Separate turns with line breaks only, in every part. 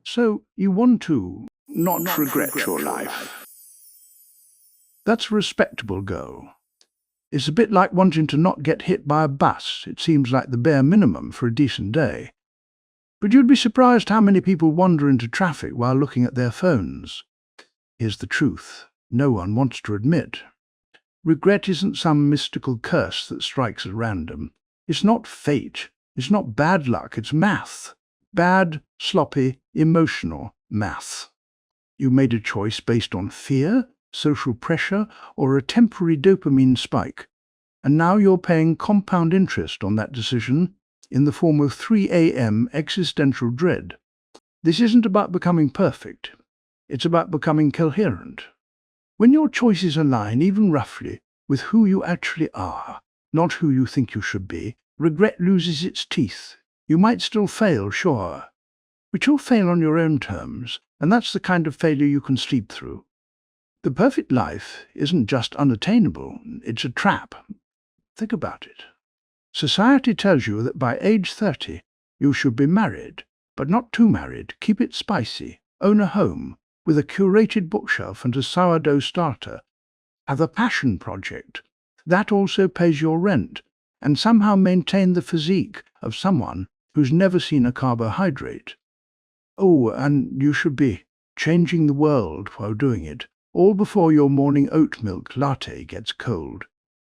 So you want to not regret your life. That's a respectable goal. It's a bit like wanting to not get hit by a bus. It seems like the bare minimum for a decent day. But you'd be surprised how many people wander into traffic while looking at their phones. Here's the truth no one wants to admit. Regret isn't some mystical curse that strikes at random. It's not fate. It's not bad luck. It's math. Bad, sloppy, emotional math. You made a choice based on fear, social pressure, or a temporary dopamine spike, and now you're paying compound interest on that decision in the form of 3 a.m. existential dread. This isn't about becoming perfect. It's about becoming coherent. When your choices align, even roughly, with who you actually are, not who you think you should be, regret loses its teeth. You might still fail, sure, but you'll fail on your own terms, and that's the kind of failure you can sleep through. The perfect life isn't just unattainable, it's a trap. Think about it. Society tells you that by age 30, you should be married, but not too married, keep it spicy, own a home, with a curated bookshelf and a sourdough starter, have a passion project, that also pays your rent, and somehow maintain the physique of someone who's never seen a carbohydrate. Oh, and you should be changing the world while doing it, all before your morning oat milk latte gets cold.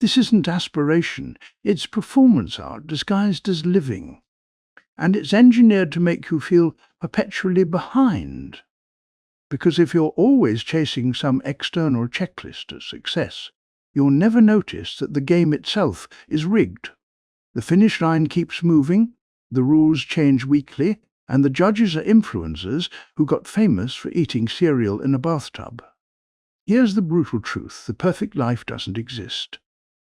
This isn't aspiration, it's performance art disguised as living. And it's engineered to make you feel perpetually behind. Because if you're always chasing some external checklist of success, you'll never notice that the game itself is rigged. The finish line keeps moving, the rules change weekly, and the judges are influencers who got famous for eating cereal in a bathtub. Here's the brutal truth: the perfect life doesn't exist.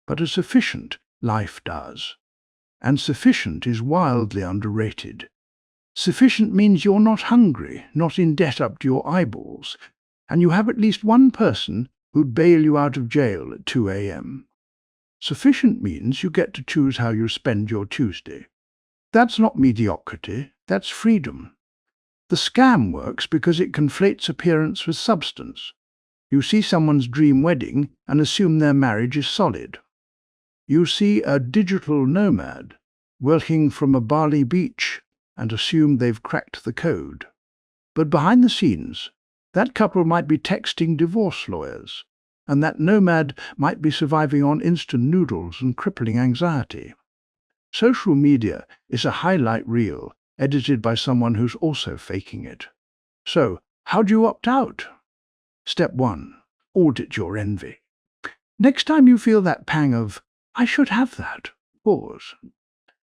But a sufficient life does. And sufficient is wildly underrated. Sufficient means you're not hungry, not in debt up to your eyeballs, and you have at least one person who'd bail you out of jail at 2 a.m. Sufficient means you get to choose how you spend your Tuesday. That's not mediocrity, that's freedom. The scam works because it conflates appearance with substance. You see someone's dream wedding and assume their marriage is solid. You see a digital nomad working from a Bali beach and assume they've cracked the code. But behind the scenes, that couple might be texting divorce lawyers, and that nomad might be surviving on instant noodles and crippling anxiety. Social media is a highlight reel edited by someone who's also faking it. So, how do you opt out? Step 1. Audit your envy. Next time you feel that pang of, I should have that, pause.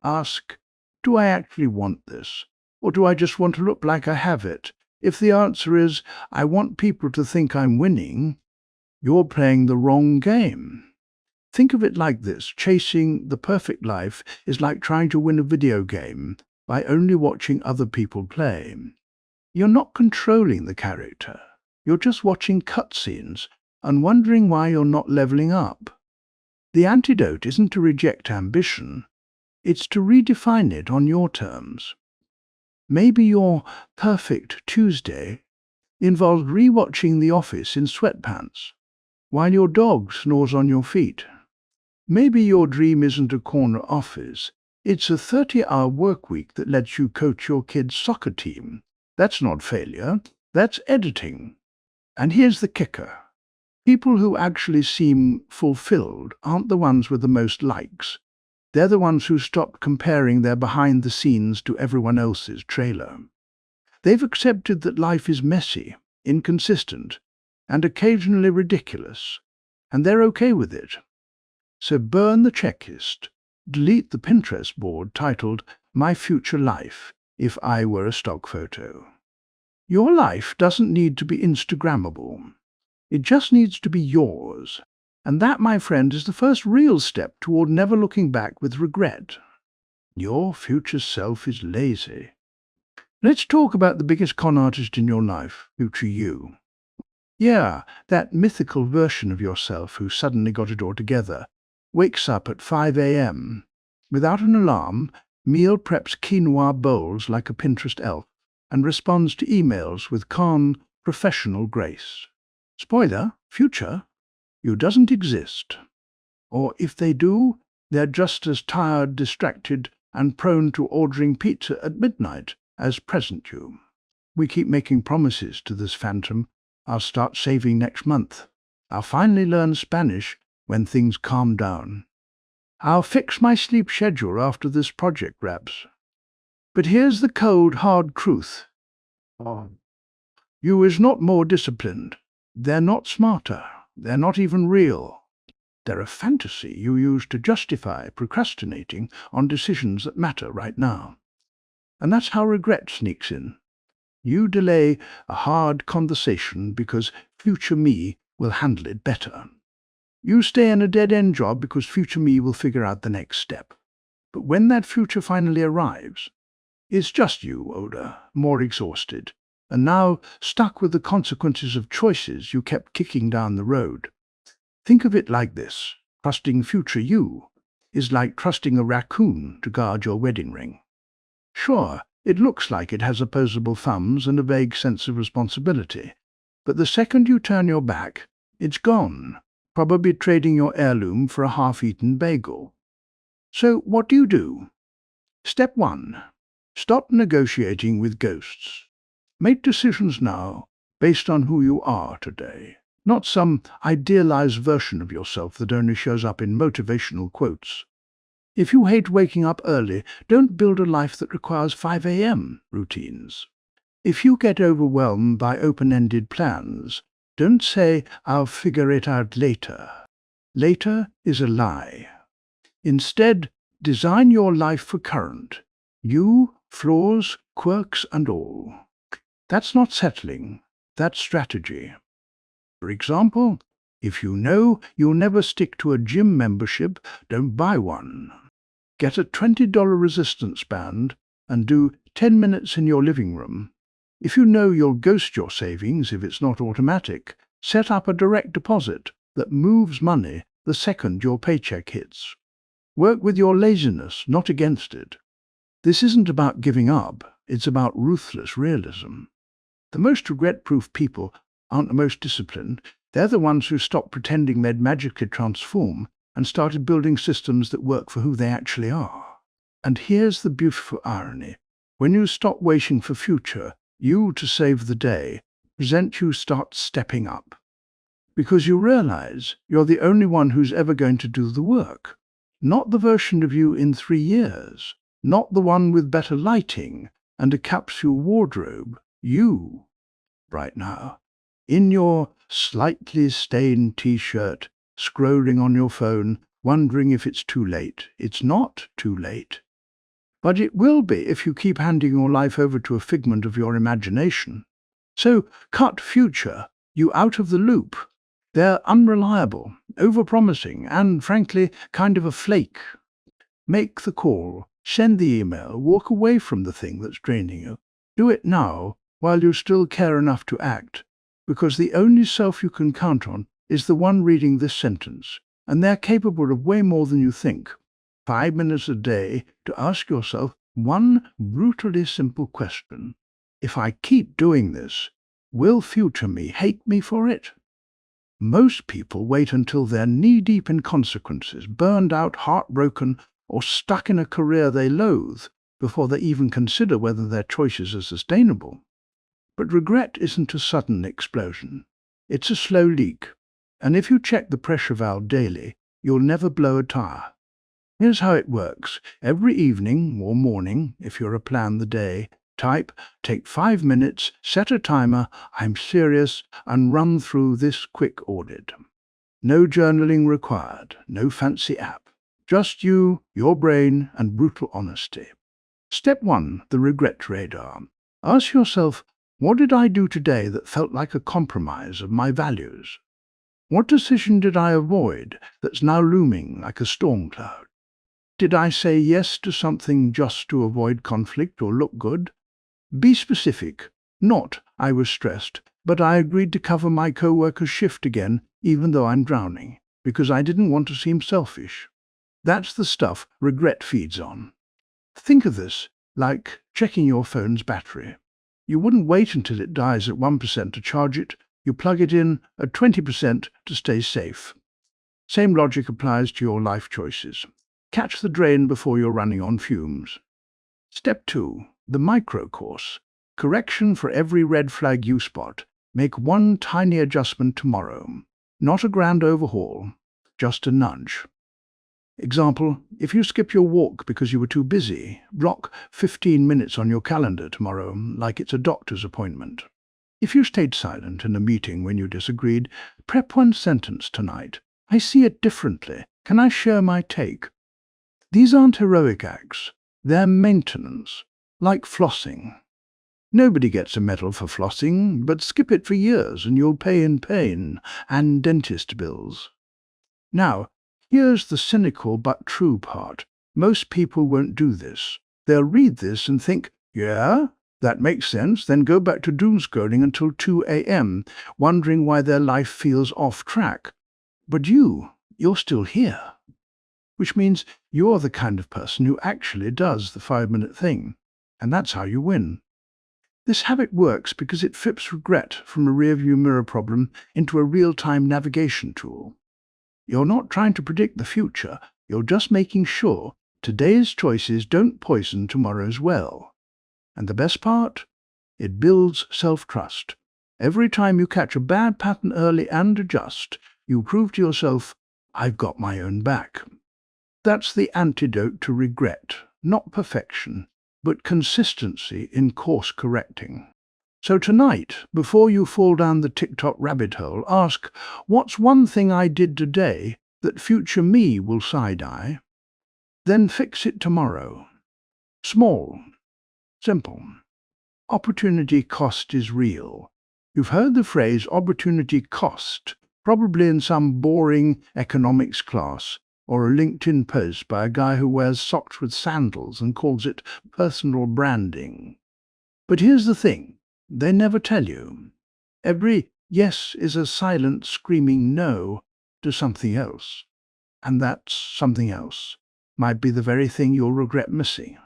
Ask, do I actually want this? Or do I just want to look like I have it? If the answer is, I want people to think I'm winning, you're playing the wrong game. Think of it like this: chasing the perfect life is like trying to win a video game by only watching other people play. You're not controlling the character. You're just watching cutscenes and wondering why you're not leveling up. The antidote isn't to reject ambition, it's to redefine it on your terms. Maybe your perfect Tuesday involves rewatching The Office in sweatpants while your dog snores on your feet. Maybe your dream isn't a corner office, it's a 30-hour workweek that lets you coach your kid's soccer team. That's not failure, that's editing. And here's the kicker. People who actually seem fulfilled aren't the ones with the most likes. They're the ones who stopped comparing their behind-the-scenes to everyone else's trailer. They've accepted that life is messy, inconsistent, and occasionally ridiculous, and they're okay with it. So burn the checklist, delete the Pinterest board titled, My Future Life, If I Were a Stock Photo. Your life doesn't need to be Instagrammable. It just needs to be yours. And that, my friend, is the first real step toward never looking back with regret. Your future self is lazy. Let's talk about the biggest con artist in your life, future you. Yeah, that mythical version of yourself who suddenly got it all together, wakes up at 5 a.m. without an alarm, meal preps quinoa bowls like a Pinterest elf, and responds to emails with calm, professional grace. Spoiler, future, you doesn't exist. Or if they do, they're just as tired, distracted, and prone to ordering pizza at midnight as present you. We keep making promises to this phantom. I'll start saving next month. I'll finally learn Spanish when things calm down. I'll fix my sleep schedule after this project wraps. But here's the cold, hard truth. You is not more disciplined. They're not smarter. They're not even real. They're a fantasy you use to justify procrastinating on decisions that matter right now. And that's how regret sneaks in. You delay a hard conversation because future me will handle it better. You stay in a dead-end job because future me will figure out the next step. But when that future finally arrives, it's just you, older, more exhausted, and now stuck with the consequences of choices you kept kicking down the road. Think of it like this. Trusting future you is like trusting a raccoon to guard your wedding ring. Sure, it looks like it has opposable thumbs and a vague sense of responsibility, but the second you turn your back, it's gone, probably trading your heirloom for a half-eaten bagel. So what do? Step 1. Stop negotiating with ghosts. Make decisions now based on who you are today, not some idealized version of yourself that only shows up in motivational quotes. If you hate waking up early, don't build a life that requires 5 a.m. routines. If you get overwhelmed by open-ended plans, don't say, "I'll figure it out later." Later is a lie. Instead, design your life for current. You, flaws, quirks, and all. That's not settling. That's strategy. For example, if you know you'll never stick to a gym membership, don't buy one. Get a $20 resistance band and do 10 minutes in your living room. If you know you'll ghost your savings if it's not automatic, set up a direct deposit that moves money the second your paycheck hits. Work with your laziness, not against it. This isn't about giving up, it's about ruthless realism. The most regret-proof people aren't the most disciplined. They're the ones who stopped pretending they'd magically transform and started building systems that work for who they actually are. And here's the beautiful irony. When you stop waiting for future you to save the day, present you start stepping up. Because you realize you're the only one who's ever going to do the work. Not the version of you in 3 years. Not the one with better lighting and a capsule wardrobe. You, right now, in your slightly stained t-shirt, scrolling on your phone, wondering if it's too late. It's not too late. But it will be if you keep handing your life over to a figment of your imagination. So cut future you out of the loop. They're unreliable, overpromising, and, frankly, kind of a flake. Make the call, send the email, walk away from the thing that's draining you. Do it now, while you still care enough to act, because the only self you can count on is the one reading this sentence, and they're capable of way more than you think. 5 minutes a day to ask yourself one brutally simple question. If I keep doing this, will future me hate me for it? Most people wait until they're knee-deep in consequences, burned out, heartbroken, or stuck in a career they loathe, before they even consider whether their choices are sustainable. But regret isn't a sudden explosion. It's a slow leak, and if you check the pressure valve daily, you'll never blow a tire. Here's how it works. Every evening or morning, if you're a plan the day, type, take 5 minutes, set a timer, I'm serious, and run through this quick audit. No journaling required, no fancy app. Just you, your brain, and brutal honesty. Step 1, the regret radar. Ask yourself, what did I do today that felt like a compromise of my values? What decision did I avoid that's now looming like a storm cloud? Did I say yes to something just to avoid conflict or look good? Be specific. Not, I was stressed, but I agreed to cover my co-worker's shift again, even though I'm drowning, because I didn't want to seem selfish. That's the stuff regret feeds on. Think of this like checking your phone's battery. You wouldn't wait until it dies at 1% to charge it. You plug it in at 20% to stay safe. Same logic applies to your life choices. Catch the drain before you're running on fumes. Step 2. The micro course. Correction for every red flag you spot. Make one tiny adjustment tomorrow. Not a grand overhaul, just a nudge. Example, if you skip your walk because you were too busy, block 15 minutes on your calendar tomorrow like it's a doctor's appointment. If you stayed silent in a meeting when you disagreed, prep one sentence tonight. I see it differently. Can I share my take? These aren't heroic acts. They're maintenance, like flossing. Nobody gets a medal for flossing, but skip it for years and you'll pay in pain and dentist bills. Now, here's the cynical but true part. Most people won't do this. They'll read this and think, yeah, that makes sense, then go back to doom scrolling until 2 a.m., wondering why their life feels off track. But you're still here. Which means you're the kind of person who actually does the 5-minute thing. And that's how you win. This habit works because it flips regret from a rearview mirror problem into a real-time navigation tool. You're not trying to predict the future, you're just making sure today's choices don't poison tomorrow's well. And the best part? It builds self-trust. Every time you catch a bad pattern early and adjust, you prove to yourself, I've got my own back. That's the antidote to regret, not perfection, but consistency in course correcting. So tonight, before you fall down the TikTok rabbit hole, ask, what's one thing I did today that future me will side-eye? Then fix it tomorrow. Small. Simple. Opportunity cost is real. You've heard the phrase opportunity cost, probably in some boring economics class or a LinkedIn post by a guy who wears socks with sandals and calls it personal branding. But here's the thing. They never tell you. Every yes is a silent, screaming no to something else. And that something else might be the very thing you'll regret missing.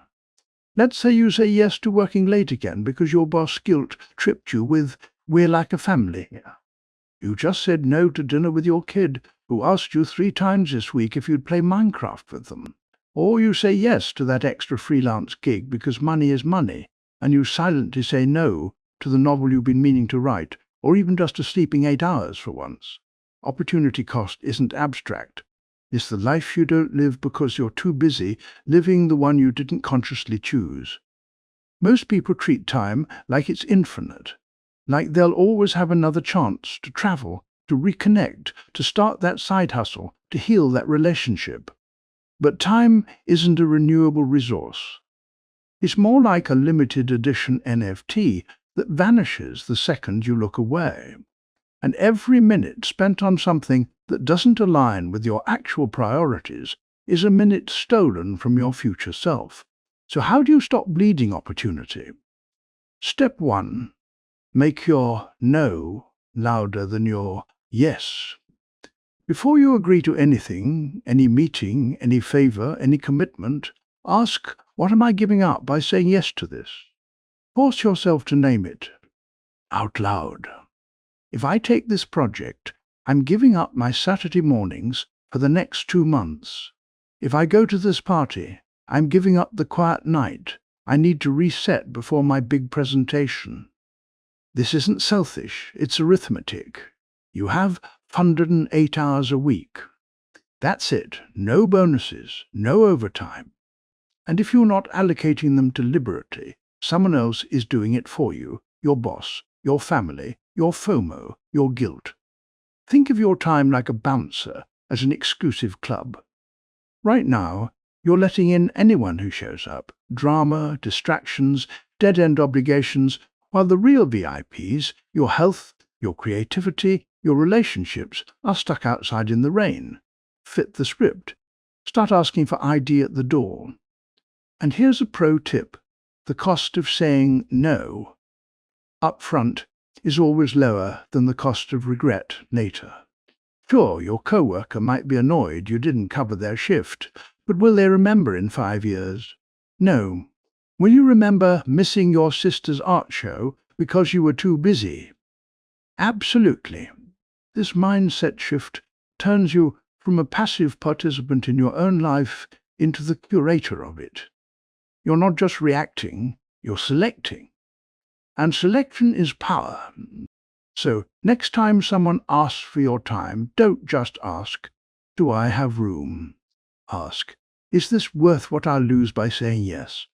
Let's say you say yes to working late again because your boss guilt-tripped you with, "We're like a family here." You just said no to dinner with your kid, who asked you 3 times this week if you'd play Minecraft with them. Or you say yes to that extra freelance gig because money is money, and you silently say no to the novel you've been meaning to write, or even just to sleeping 8 hours for once. Opportunity cost isn't abstract. It's the life you don't live because you're too busy living the one you didn't consciously choose. Most people treat time like it's infinite, like they'll always have another chance to travel, to reconnect, to start that side hustle, to heal that relationship. But time isn't a renewable resource. It's more like a limited edition NFT that vanishes the second you look away. And every minute spent on something that doesn't align with your actual priorities is a minute stolen from your future self. So how do you stop bleeding opportunity? Step 1. Make your no louder than your yes. Before you agree to anything, any meeting, any favor, any commitment, ask, what am I giving up by saying yes to this? Force yourself to name it out loud. If I take this project, I'm giving up my Saturday mornings for the next 2 months. If I go to this party, I'm giving up the quiet night. I need to reset before my big presentation. This isn't selfish, it's arithmetic. You have 108 hours a week. That's it. No bonuses, no overtime. And if you're not allocating them deliberately, someone else is doing it for you, your boss, your family, your FOMO, your guilt. Think of your time like a bouncer as an exclusive club. Right now, you're letting in anyone who shows up. Drama, distractions, dead-end obligations, while the real VIPs, your health, your creativity, your relationships, are stuck outside in the rain. Fit the script. Start asking for ID at the door. And here's a pro tip. The cost of saying no up front is always lower than the cost of regret later. Sure, your coworker might be annoyed you didn't cover their shift, but will they remember in 5 years? No. Will you remember missing your sister's art show because you were too busy? Absolutely. This mindset shift turns you from a passive participant in your own life into the curator of it. You're not just reacting, you're selecting. And selection is power. So, next time someone asks for your time, don't just ask, "Do I have room?" Ask, "Is this worth what I'll lose by saying yes?"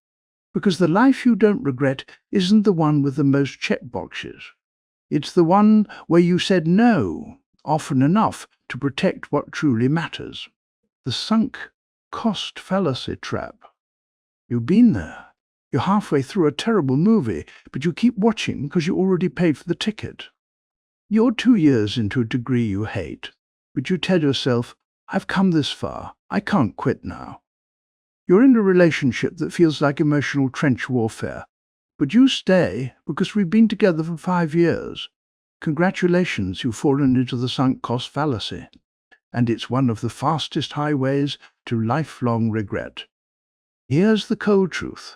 Because the life you don't regret isn't the one with the most checkboxes. It's the one where you said no often enough to protect what truly matters. The sunk cost fallacy trap. You've been there. You're halfway through a terrible movie, but you keep watching because you already paid for the ticket. You're 2 years into a degree you hate, but you tell yourself, "I've come this far. I can't quit now." You're in a relationship that feels like emotional trench warfare, but you stay because we've been together for 5 years. Congratulations, you've fallen into the sunk cost fallacy, and it's one of the fastest highways to lifelong regret. Here's the cold truth.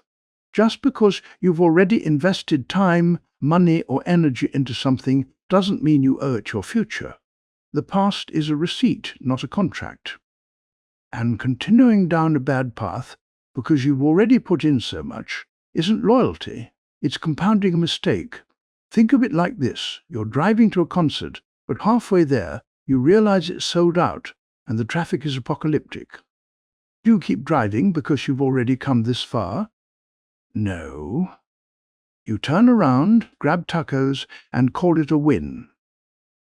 Just because you've already invested time, money, or energy into something doesn't mean you owe it your future. The past is a receipt, not a contract. And continuing down a bad path because you've already put in so much isn't loyalty, it's compounding a mistake. Think of it like this. You're driving to a concert, but halfway there you realize it's sold out and the traffic is apocalyptic. Do you keep driving because you've already come this far? No. You turn around, grab tacos, and call it a win.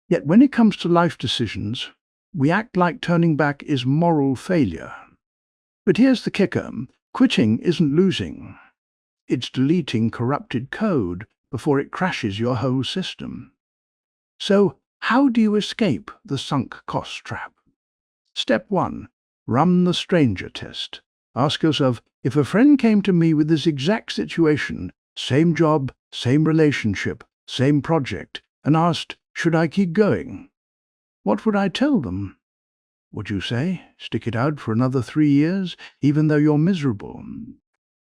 Yet when it comes to life decisions, we act like turning back is moral failure. But here's the kicker. Quitting isn't losing. It's deleting corrupted code before it crashes your whole system. So, how do you escape the sunk cost trap? Step 1. Run the stranger test. Ask yourself, if a friend came to me with this exact situation, same job, same relationship, same project, and asked, should I keep going? What would I tell them? Would you say, stick it out for another 3 years, even though you're miserable?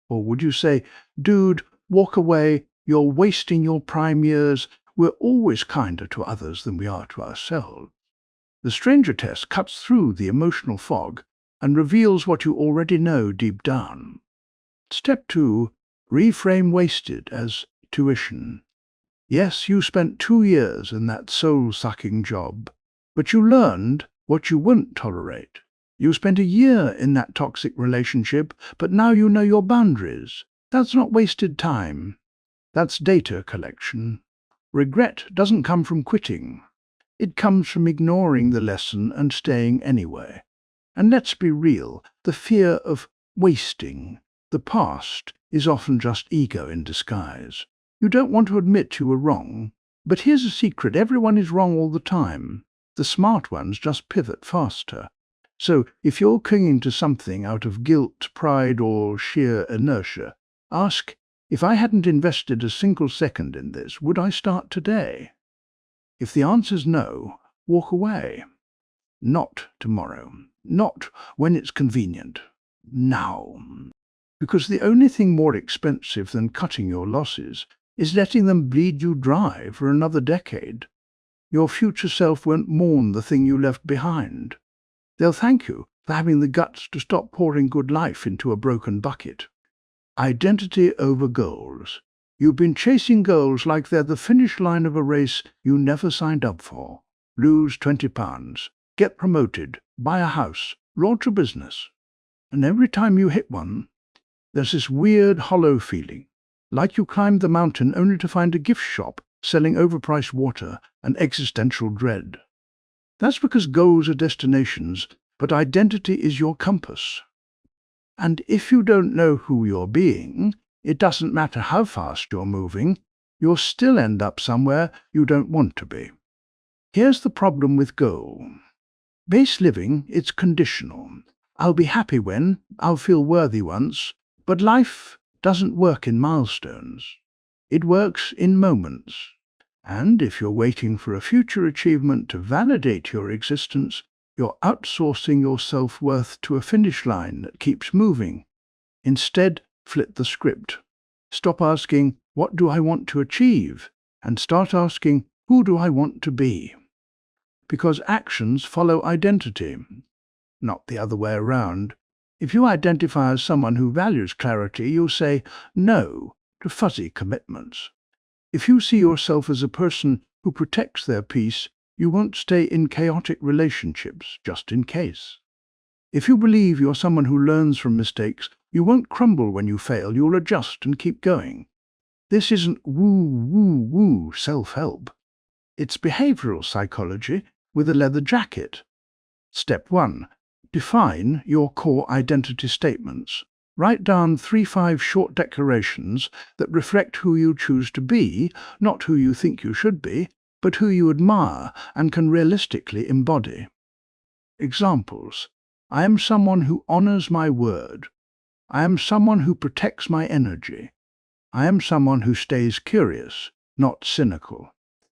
Or would you say, dude, walk away, you're wasting your prime years, we're always kinder to others than we are to ourselves? The stranger test cuts through the emotional fog and reveals what you already know deep down. Step 2. Reframe wasted as tuition. Yes, you spent 2 years in that soul-sucking job, but you learned what you wouldn't tolerate. You spent a year in that toxic relationship, but now you know your boundaries. That's not wasted time. That's data collection. Regret doesn't come from quitting. It comes from ignoring the lesson and staying anyway. And let's be real, the fear of wasting the past is often just ego in disguise. You don't want to admit you were wrong, but here's a secret: everyone is wrong all the time. The smart ones just pivot faster. So if you're clinging to something out of guilt, pride, or sheer inertia, ask, if I hadn't invested a single second in this, would I start today? If the answer's no, walk away. Not tomorrow. Not when it's convenient. Now. Because the only thing more expensive than cutting your losses is letting them bleed you dry for another decade. Your future self won't mourn the thing you left behind. They'll thank you for having the guts to stop pouring good life into a broken bucket. Identity over goals. You've been chasing goals like they're the finish line of a race you never signed up for. Lose 20 pounds, get promoted, buy a house, launch a business. And every time you hit one, there's this weird hollow feeling, like you climbed the mountain only to find a gift shop selling overpriced water and existential dread. That's because goals are destinations, but identity is your compass. And if you don't know who you're being, it doesn't matter how fast you're moving, you'll still end up somewhere you don't want to be. Here's the problem with goal. Base living, it's conditional. I'll be happy when, I'll feel worthy once, but life doesn't work in milestones. It works in moments. And if you're waiting for a future achievement to validate your existence, you're outsourcing your self-worth to a finish line that keeps moving. Instead, Flip the script. Stop asking, "What do I want to achieve?" and start asking, "Who do I want to be?" Because actions follow identity, not the other way around. If you identify as someone who values clarity, you'll say no to fuzzy commitments. If you see yourself as a person who protects their peace, you won't stay in chaotic relationships just in case. If you believe you're someone who learns from mistakes, you won't crumble when you fail, you'll adjust and keep going. This isn't woo self-help. It's behavioral psychology with a leather jacket. Step 1. Define your core identity statements. Write down 3-5 short declarations that reflect who you choose to be, not who you think you should be, but who you admire and can realistically embody. Examples: I am someone who honors my word. I am someone who protects my energy. I am someone who stays curious, not cynical.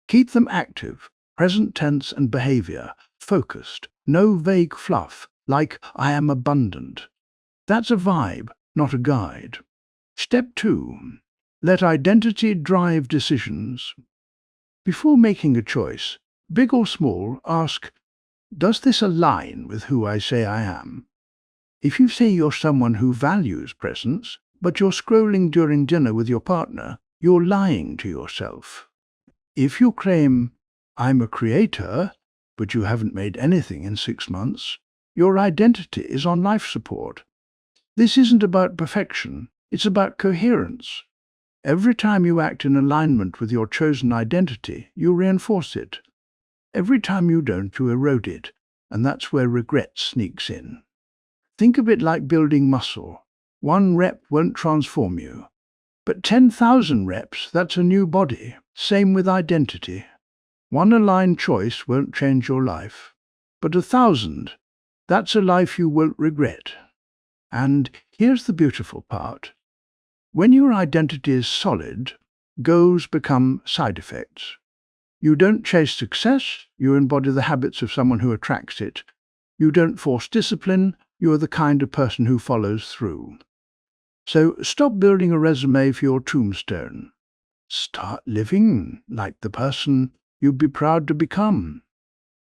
Keep them active, present tense and behavior, focused, no vague fluff, like "I am abundant." That's a vibe, not a guide. Step 2. Let identity drive decisions. Before making a choice, big or small, ask, does this align with who I say I am? If you say you're someone who values presence, but you're scrolling during dinner with your partner, you're lying to yourself. If you claim, I'm a creator, but you haven't made anything in 6 months, your identity is on life support. This isn't about perfection, it's about coherence. Every time you act in alignment with your chosen identity, you reinforce it. Every time you don't, you erode it, and that's where regret sneaks in. Think of it like building muscle. 1 rep won't transform you, but 10,000 reps, that's a new body. Same with identity. 1 aligned choice won't change your life, but 1,000, that's a life you won't regret. And here's the beautiful part. When your identity is solid, goals become side effects. You don't chase success, you embody the habits of someone who attracts it. You don't force discipline, you are the kind of person who follows through. So stop building a resume for your tombstone. Start living like the person you'd be proud to become.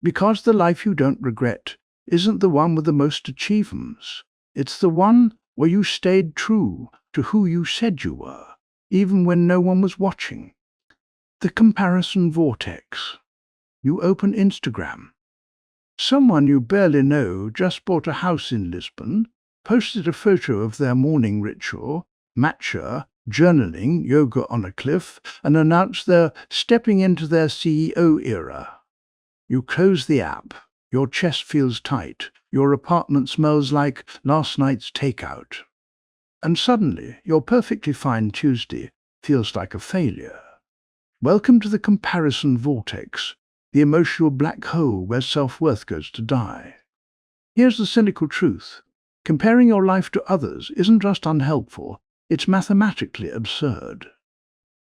Because the life you don't regret isn't the one with the most achievements. It's the one where you stayed true to who you said you were, even when no one was watching. The Comparison Vortex. You open Instagram. Someone you barely know just bought a house in Lisbon, posted a photo of their morning ritual, matcha, journaling, yoga on a cliff, and announced they're stepping into their CEO era. You close the app. Your chest feels tight. Your apartment smells like last night's takeout. And suddenly, your perfectly fine Tuesday feels like a failure. Welcome to the Comparison Vortex, the emotional black hole where self-worth goes to die. Here's the cynical truth. Comparing your life to others isn't just unhelpful, it's mathematically absurd.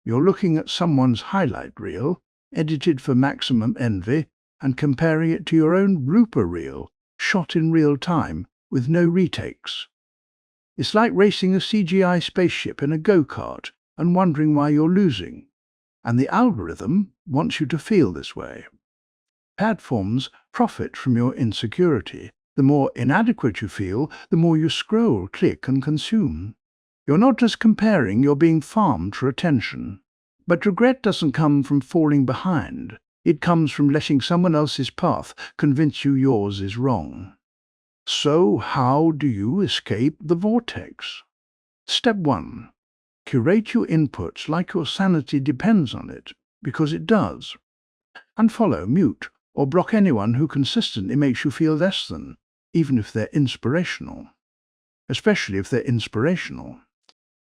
You're looking at someone's highlight reel, edited for maximum envy, and comparing it to your own blooper reel, shot in real time, with no retakes. It's like racing a CGI spaceship in a go-kart and wondering why you're losing. And the algorithm wants you to feel this way. Platforms profit from your insecurity. The more inadequate you feel, the more you scroll, click, and consume. You're not just comparing, you're being farmed for attention. But regret doesn't come from falling behind. It comes from letting someone else's path convince you yours is wrong. So how do you escape the vortex? Step 1. Curate your inputs like your sanity depends on it, because it does. Unfollow, mute, or block anyone who consistently makes you feel less than, even if they're inspirational. Especially if they're inspirational.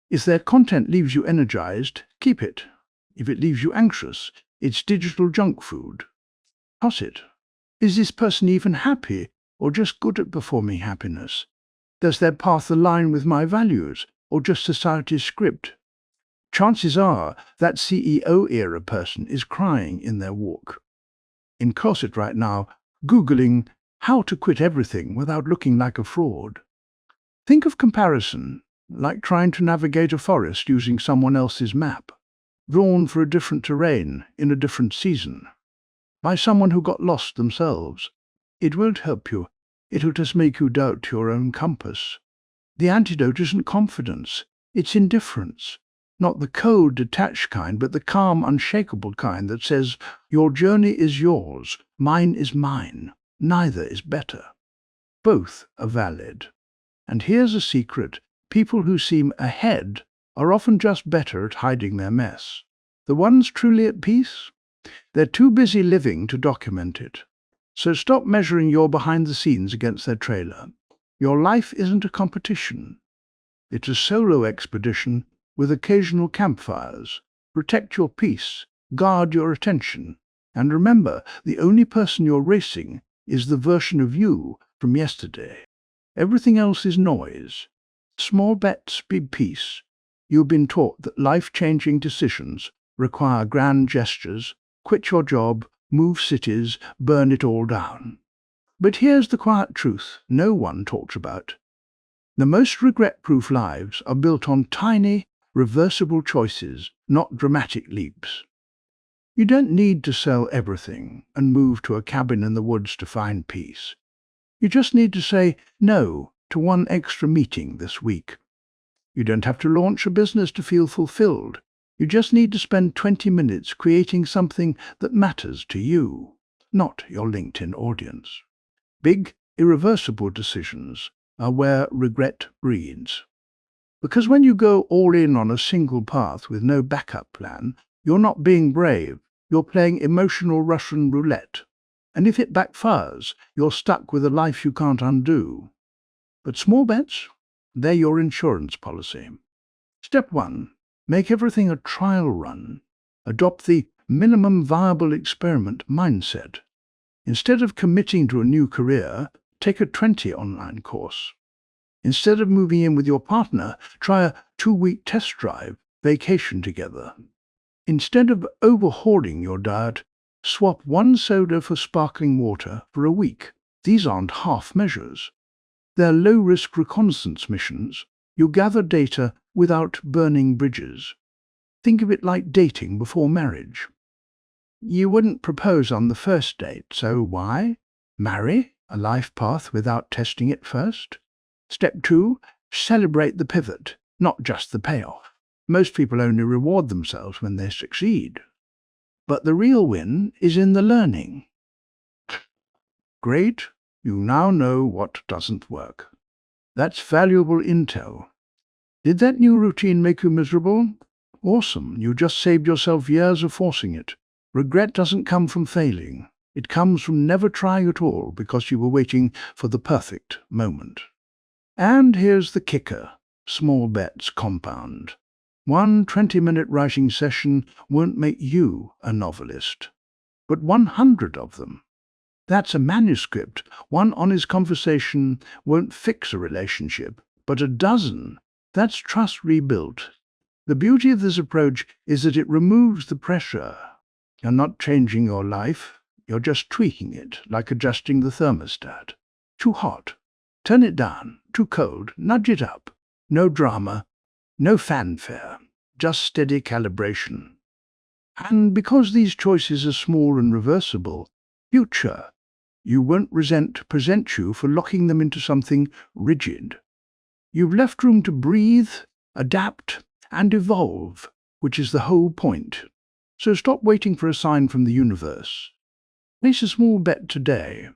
If their content leaves you energized, keep it. If it leaves you anxious, it's digital junk food. Toss it. Is this person even happy, or just good at performing happiness? Does their path align with my values, or just society's script? Chances are that CEO-era person is crying in their walk. In closet right now, Googling how to quit everything without looking like a fraud. Think of comparison. like trying to navigate a forest using someone else's map, drawn for a different terrain in a different season, by someone who got lost themselves. It won't help you. It'll just make you doubt your own compass. The antidote isn't confidence, it's indifference. Not the cold, detached kind, but the calm, unshakable kind that says, your journey is yours, mine is mine. Neither is better. Both are valid. And here's a secret. People who seem ahead are often just better at hiding their mess. The ones truly at peace? They're too busy living to document it. So stop measuring your behind the scenes against their trailer. Your life isn't a competition. It's a solo expedition with occasional campfires. Protect your peace, guard your attention, and remember, the only person you're racing is the version of you from yesterday. Everything else is noise. Small bets, big peace. You've been taught that life-changing decisions require grand gestures, quit your job, move cities, burn it all down. But here's the quiet truth no one talks about. The most regret-proof lives are built on tiny, reversible choices, not dramatic leaps. You don't need to sell everything and move to a cabin in the woods to find peace. You just need to say no to one extra meeting this week. You don't have to launch a business to feel fulfilled. You just need to spend 20 minutes creating something that matters to you, not your LinkedIn audience. Big, irreversible decisions are where regret breeds. Because when you go all in on a single path with no backup plan, you're not being brave, you're playing emotional Russian roulette. And if it backfires, you're stuck with a life you can't undo. But small bets? They're your insurance policy. Step 1. Make everything a trial run. Adopt the minimum viable experiment mindset. Instead of committing to a new career, take a 20 online course. Instead of moving in with your partner, try a 2-week test drive, vacation together. Instead of overhauling your diet, swap one soda for sparkling water for a week. These aren't half measures. They're low-risk reconnaissance missions. You gather data without burning bridges. Think of it like dating before marriage. You wouldn't propose on the first date, so why? Marry a life path without testing it first? Step 2. Celebrate the pivot, not just the payoff. Most people only reward themselves when they succeed. But the real win is in the learning. Great, you now know what doesn't work. That's valuable intel. Did that new routine make you miserable? Awesome, you just saved yourself years of forcing it. Regret doesn't come from failing. It comes from never trying at all because you were waiting for the perfect moment. And here's the kicker. Small bets compound. One 20-minute writing session won't make you a novelist, but 100 of them. That's a manuscript. One honest conversation won't fix a relationship, but a dozen. That's trust rebuilt. The beauty of this approach is that it removes the pressure. You're not changing your life, you're just tweaking it, like adjusting the thermostat. Too hot, turn it down. Too cold, nudge it up. No drama, no fanfare, just steady calibration. And because these choices are small and reversible, future, you won't present you for locking them into something rigid. You've left room to breathe, adapt, and evolve, which is the whole point. So stop waiting for a sign from the universe. Place a small bet today.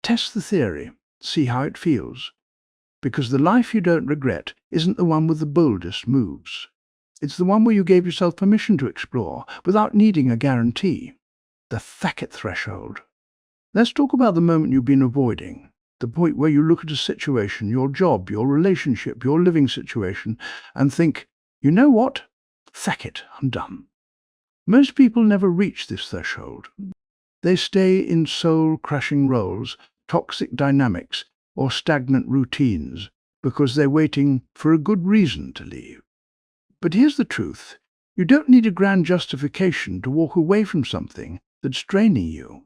Test the theory, see how it feels. Because the life you don't regret isn't the one with the boldest moves. It's the one where you gave yourself permission to explore without needing a guarantee. The Thackett threshold. Let's talk about the moment you've been avoiding. The point where you look at a situation, your job, your relationship, your living situation, and think, you know what? Thackett, I'm done. Most people never reach this threshold. They stay in soul-crushing roles, toxic dynamics, or stagnant routines because they're waiting for a good reason to leave. But here's the truth. You don't need a grand justification to walk away from something that's draining you.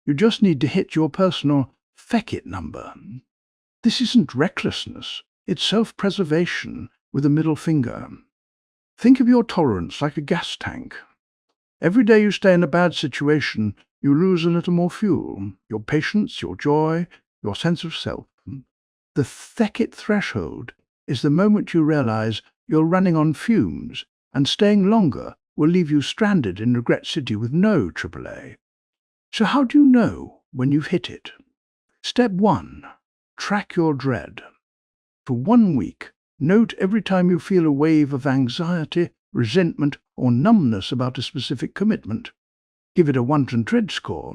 You just need to hit your personal feck it number. This isn't recklessness. It's self-preservation with a middle finger. Think of your tolerance like a gas tank. Every day you stay in a bad situation, you lose a little more fuel, your patience, your joy, your sense of self. The Beckett threshold is the moment you realize you're running on fumes, and staying longer will leave you stranded in Regret City with no AAA. So how do you know when you've hit it? Step 1. Track your dread. For 1 week, note every time you feel a wave of anxiety, resentment, or numbness about a specific commitment. Give it a 1 to dread score.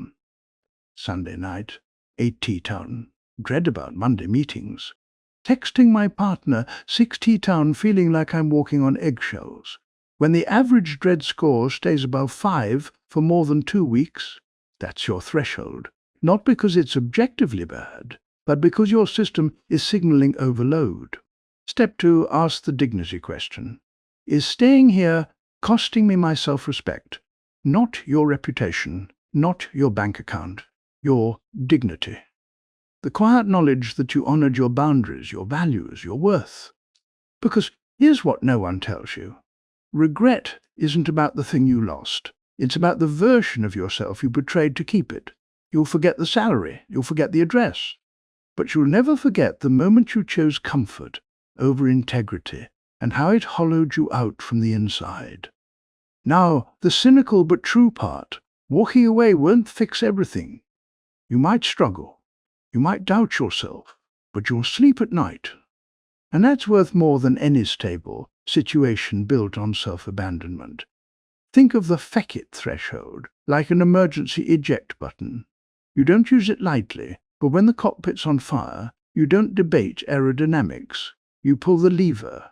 Sunday night, 8 T-Town. Dread about Monday meetings. Texting my partner, 6 T-Town, feeling like I'm walking on eggshells. When the average dread score stays above 5 for more than 2 weeks, that's your threshold. Not because it's objectively bad, but because your system is signaling overload. Step 2. Ask the dignity question. Is staying here costing me my self-respect? Not your reputation, not your bank account, your dignity. The quiet knowledge that you honored your boundaries, your values, your worth. Because here's what no one tells you. Regret isn't about the thing you lost. It's about the version of yourself you betrayed to keep it. You'll forget the salary, you'll forget the address. But you'll never forget the moment you chose comfort over integrity and how it hollowed you out from the inside. Now, the cynical but true part, walking away won't fix everything. You might struggle, you might doubt yourself, but you'll sleep at night. And that's worth more than any stable situation built on self-abandonment. Think of the Beckett threshold like an emergency eject button. You don't use it lightly, but when the cockpit's on fire, you don't debate aerodynamics. You pull the lever.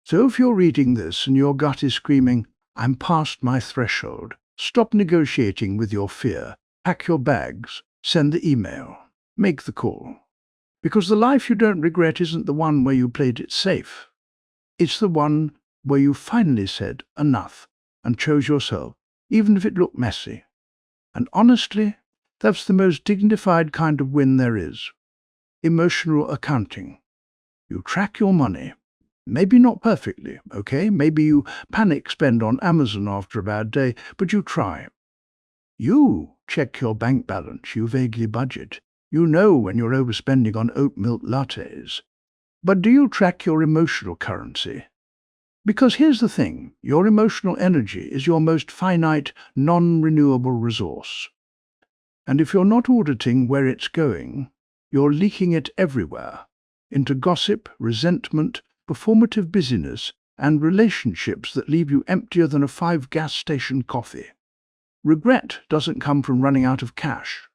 So if you're reading this and your gut is screaming, "I'm past my threshold," stop negotiating with your fear. Pack your bags. Send the email. Make the call. Because the life you don't regret isn't the one where you played it safe. It's the one where you finally said enough and chose yourself, even if it looked messy. And honestly, that's the most dignified kind of win there is. Emotional accounting. You track your money. Maybe not perfectly, okay? Maybe you panic spend on Amazon after a bad day, but you try. You check your bank balance, you vaguely budget. You know when you're overspending on oat milk lattes. But do you track your emotional currency? Because here's the thing, your emotional energy is your most finite, non-renewable resource. And if you're not auditing where it's going, you're leaking it everywhere, into gossip, resentment, performative busyness, and relationships that leave you emptier than a 5 gas station coffee. Regret doesn't come from running out of cash.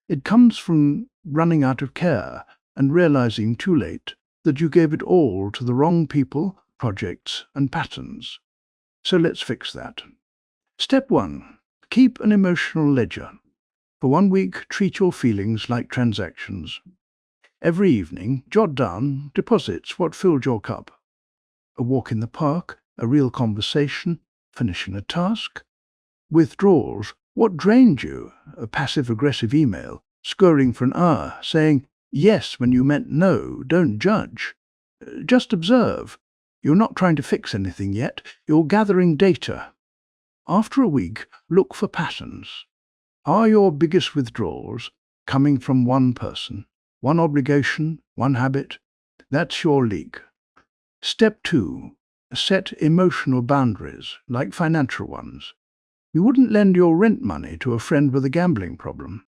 It comes from running out of care and realizing too late that you gave it all to the wrong people, projects, and patterns. So let's fix that. Step 1. Keep an emotional ledger. For 1 week, treat your feelings like transactions. Every evening, jot down deposits what filled your cup. A walk in the park, a real conversation, finishing a task. Withdrawals, what drained you, a passive-aggressive email, scurrying for an hour, saying yes when you meant no. Don't judge. Just observe. You're not trying to fix anything yet, you're gathering data. After a week, look for patterns. Are your biggest withdrawals coming from one person, one obligation, one habit? That's your leak. Step 2. Set emotional boundaries, like financial ones. You wouldn't lend your rent money to a friend with a gambling problem.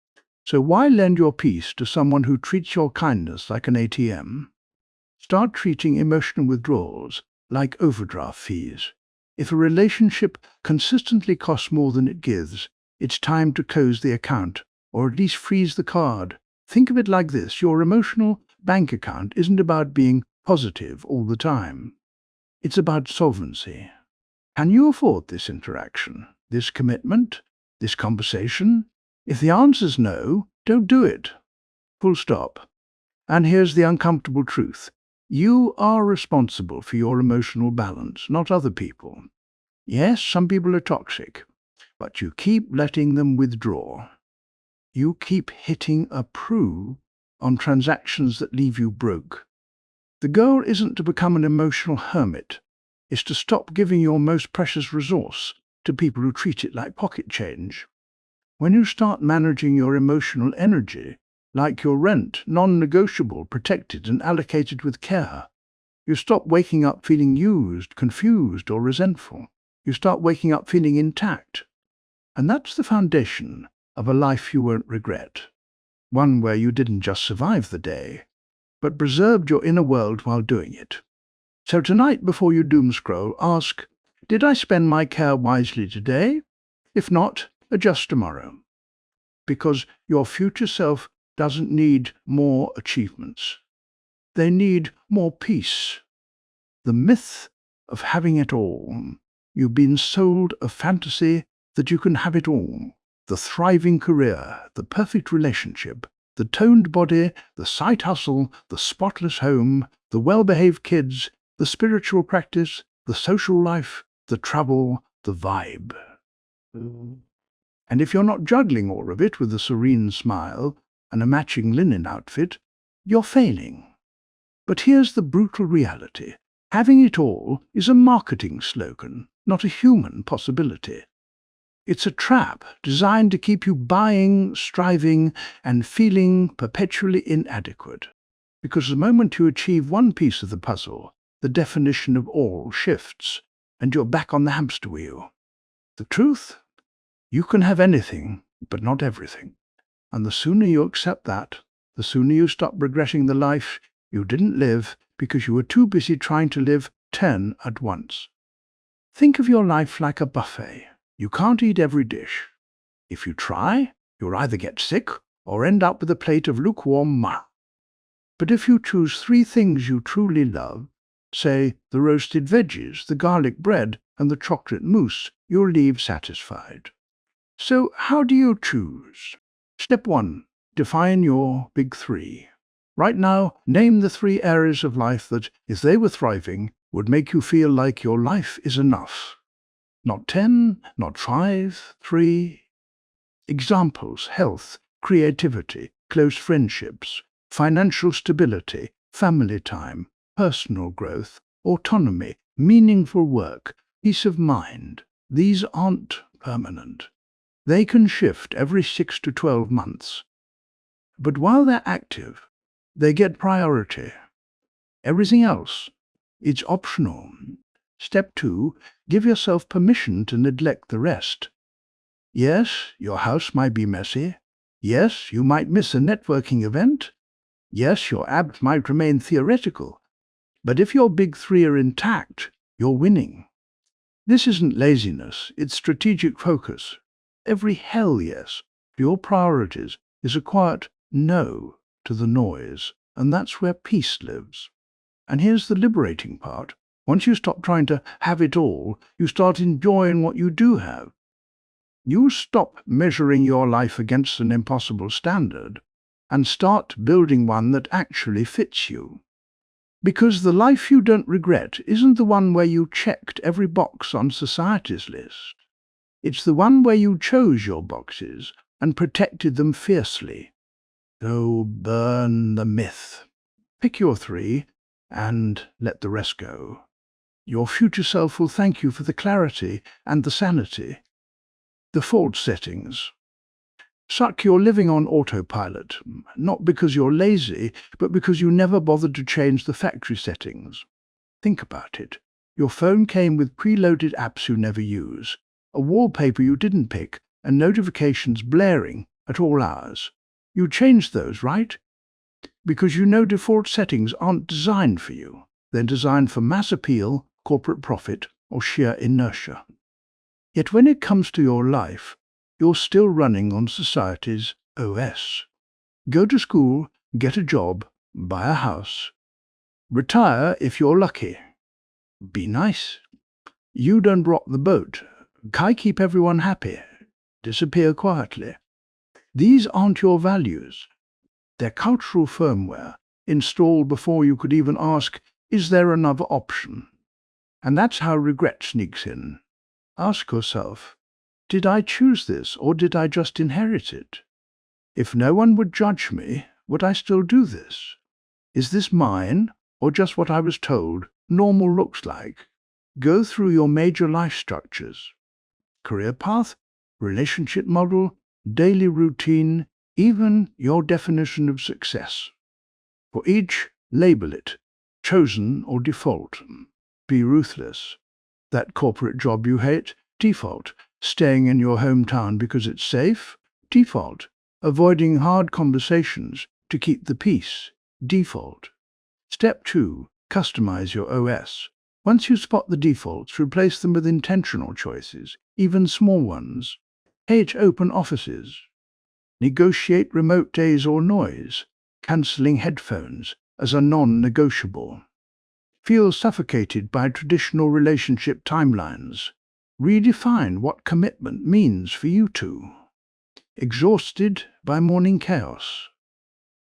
So why lend your peace to someone who treats your kindness like an ATM? Start treating emotional withdrawals like overdraft fees. If a relationship consistently costs more than it gives, it's time to close the account, or at least freeze the card. Think of it like this. Your emotional bank account isn't about being positive all the time. It's about solvency. Can you afford this interaction, this commitment, this conversation? If the answer's no, don't do it. Full stop. And here's the uncomfortable truth. You are responsible for your emotional balance, not other people. Yes, some people are toxic, but you keep letting them withdraw. You keep hitting approve on transactions that leave you broke. The goal isn't to become an emotional hermit. It's to stop giving your most precious resource to people who treat it like pocket change. When you start managing your emotional energy, like your rent, non-negotiable, protected and allocated with care, you stop waking up feeling used, confused or resentful. You start waking up feeling intact. And that's the foundation of a life you won't regret. One where you didn't just survive the day, but preserved your inner world while doing it. So tonight, before you doom scroll, ask, did I spend my care wisely today? If not, adjust tomorrow. Because your future self doesn't need more achievements. They need more peace. The myth of having it all. You've been sold a fantasy that you can have it all. The thriving career, the perfect relationship, the toned body, the side hustle, the spotless home, the well-behaved kids, the spiritual practice, the social life, the travel, the vibe. And if you're not juggling all of it with a serene smile and a matching linen outfit, you're failing. But here's the brutal reality. Having it all is a marketing slogan, not a human possibility. It's a trap designed to keep you buying, striving, and feeling perpetually inadequate. Because the moment you achieve one piece of the puzzle, the definition of all shifts, and you're back on the hamster wheel. The truth? You can have anything, but not everything. And the sooner you accept that, the sooner you stop regretting the life you didn't live because you were too busy trying to live 10 at once. Think of your life like a buffet. You can't eat every dish. If you try, you'll either get sick or end up with a plate of lukewarm mud. But if you choose 3 things you truly love, say the roasted veggies, the garlic bread, and the chocolate mousse, you'll leave satisfied. So how do you choose? Step 1. Define your big 3. Right now, name the 3 areas of life that, if they were thriving, would make you feel like your life is enough. Not 10, not 5, 3. Examples: health, creativity, close friendships, financial stability, family time, personal growth, autonomy, meaningful work, peace of mind. These aren't permanent. They can shift every 6 to 12 months. But while they're active, they get priority. Everything else, it's optional. Step 2, give yourself permission to neglect the rest. Yes, your house might be messy. Yes, you might miss a networking event. Yes, your abs might remain theoretical. But if your big 3 are intact, you're winning. This isn't laziness, it's strategic focus. Every hell yes to your priorities is a quiet no to the noise, and that's where peace lives. And here's the liberating part. Once you stop trying to have it all, you start enjoying what you do have. You stop measuring your life against an impossible standard and start building one that actually fits you. Because the life you don't regret isn't the one where you checked every box on society's list. It's the one where you chose your boxes and protected them fiercely. So burn the myth. Pick your 3 and let the rest go. Your future self will thank you for the clarity and the sanity. Default settings. Suck, you're living on autopilot, not because you're lazy, but because you never bothered to change the factory settings. Think about it. Your phone came with preloaded apps you never use, a wallpaper you didn't pick, and notifications blaring at all hours. You changed those, right? Because you know default settings aren't designed for you. They're designed for mass appeal, corporate profit, or sheer inertia. Yet when it comes to your life, you're still running on society's OS. Go to school, get a job, buy a house. Retire if you're lucky. Be nice. You don't rock the boat. Keep everyone happy. Disappear quietly. These aren't your values. They're cultural firmware, installed before you could even ask, is there another option? And that's how regret sneaks in. Ask yourself, did I choose this or did I just inherit it? If no one would judge me, would I still do this? Is this mine or just what I was told normal looks like. Go through your major life structures: career path, relationship model, daily routine, even your definition of success. For each, label it, chosen or default. Be ruthless. That corporate job you hate, default. Staying in your hometown because it's safe, default. Avoiding hard conversations to keep the peace, default. Step 2. Customize your OS. Once you spot the defaults, replace them with intentional choices, even small ones. Hate open offices. Negotiate remote days or noise, cancelling headphones as a non-negotiable. Feel suffocated by traditional relationship timelines. Redefine what commitment means for you two. Exhausted by morning chaos.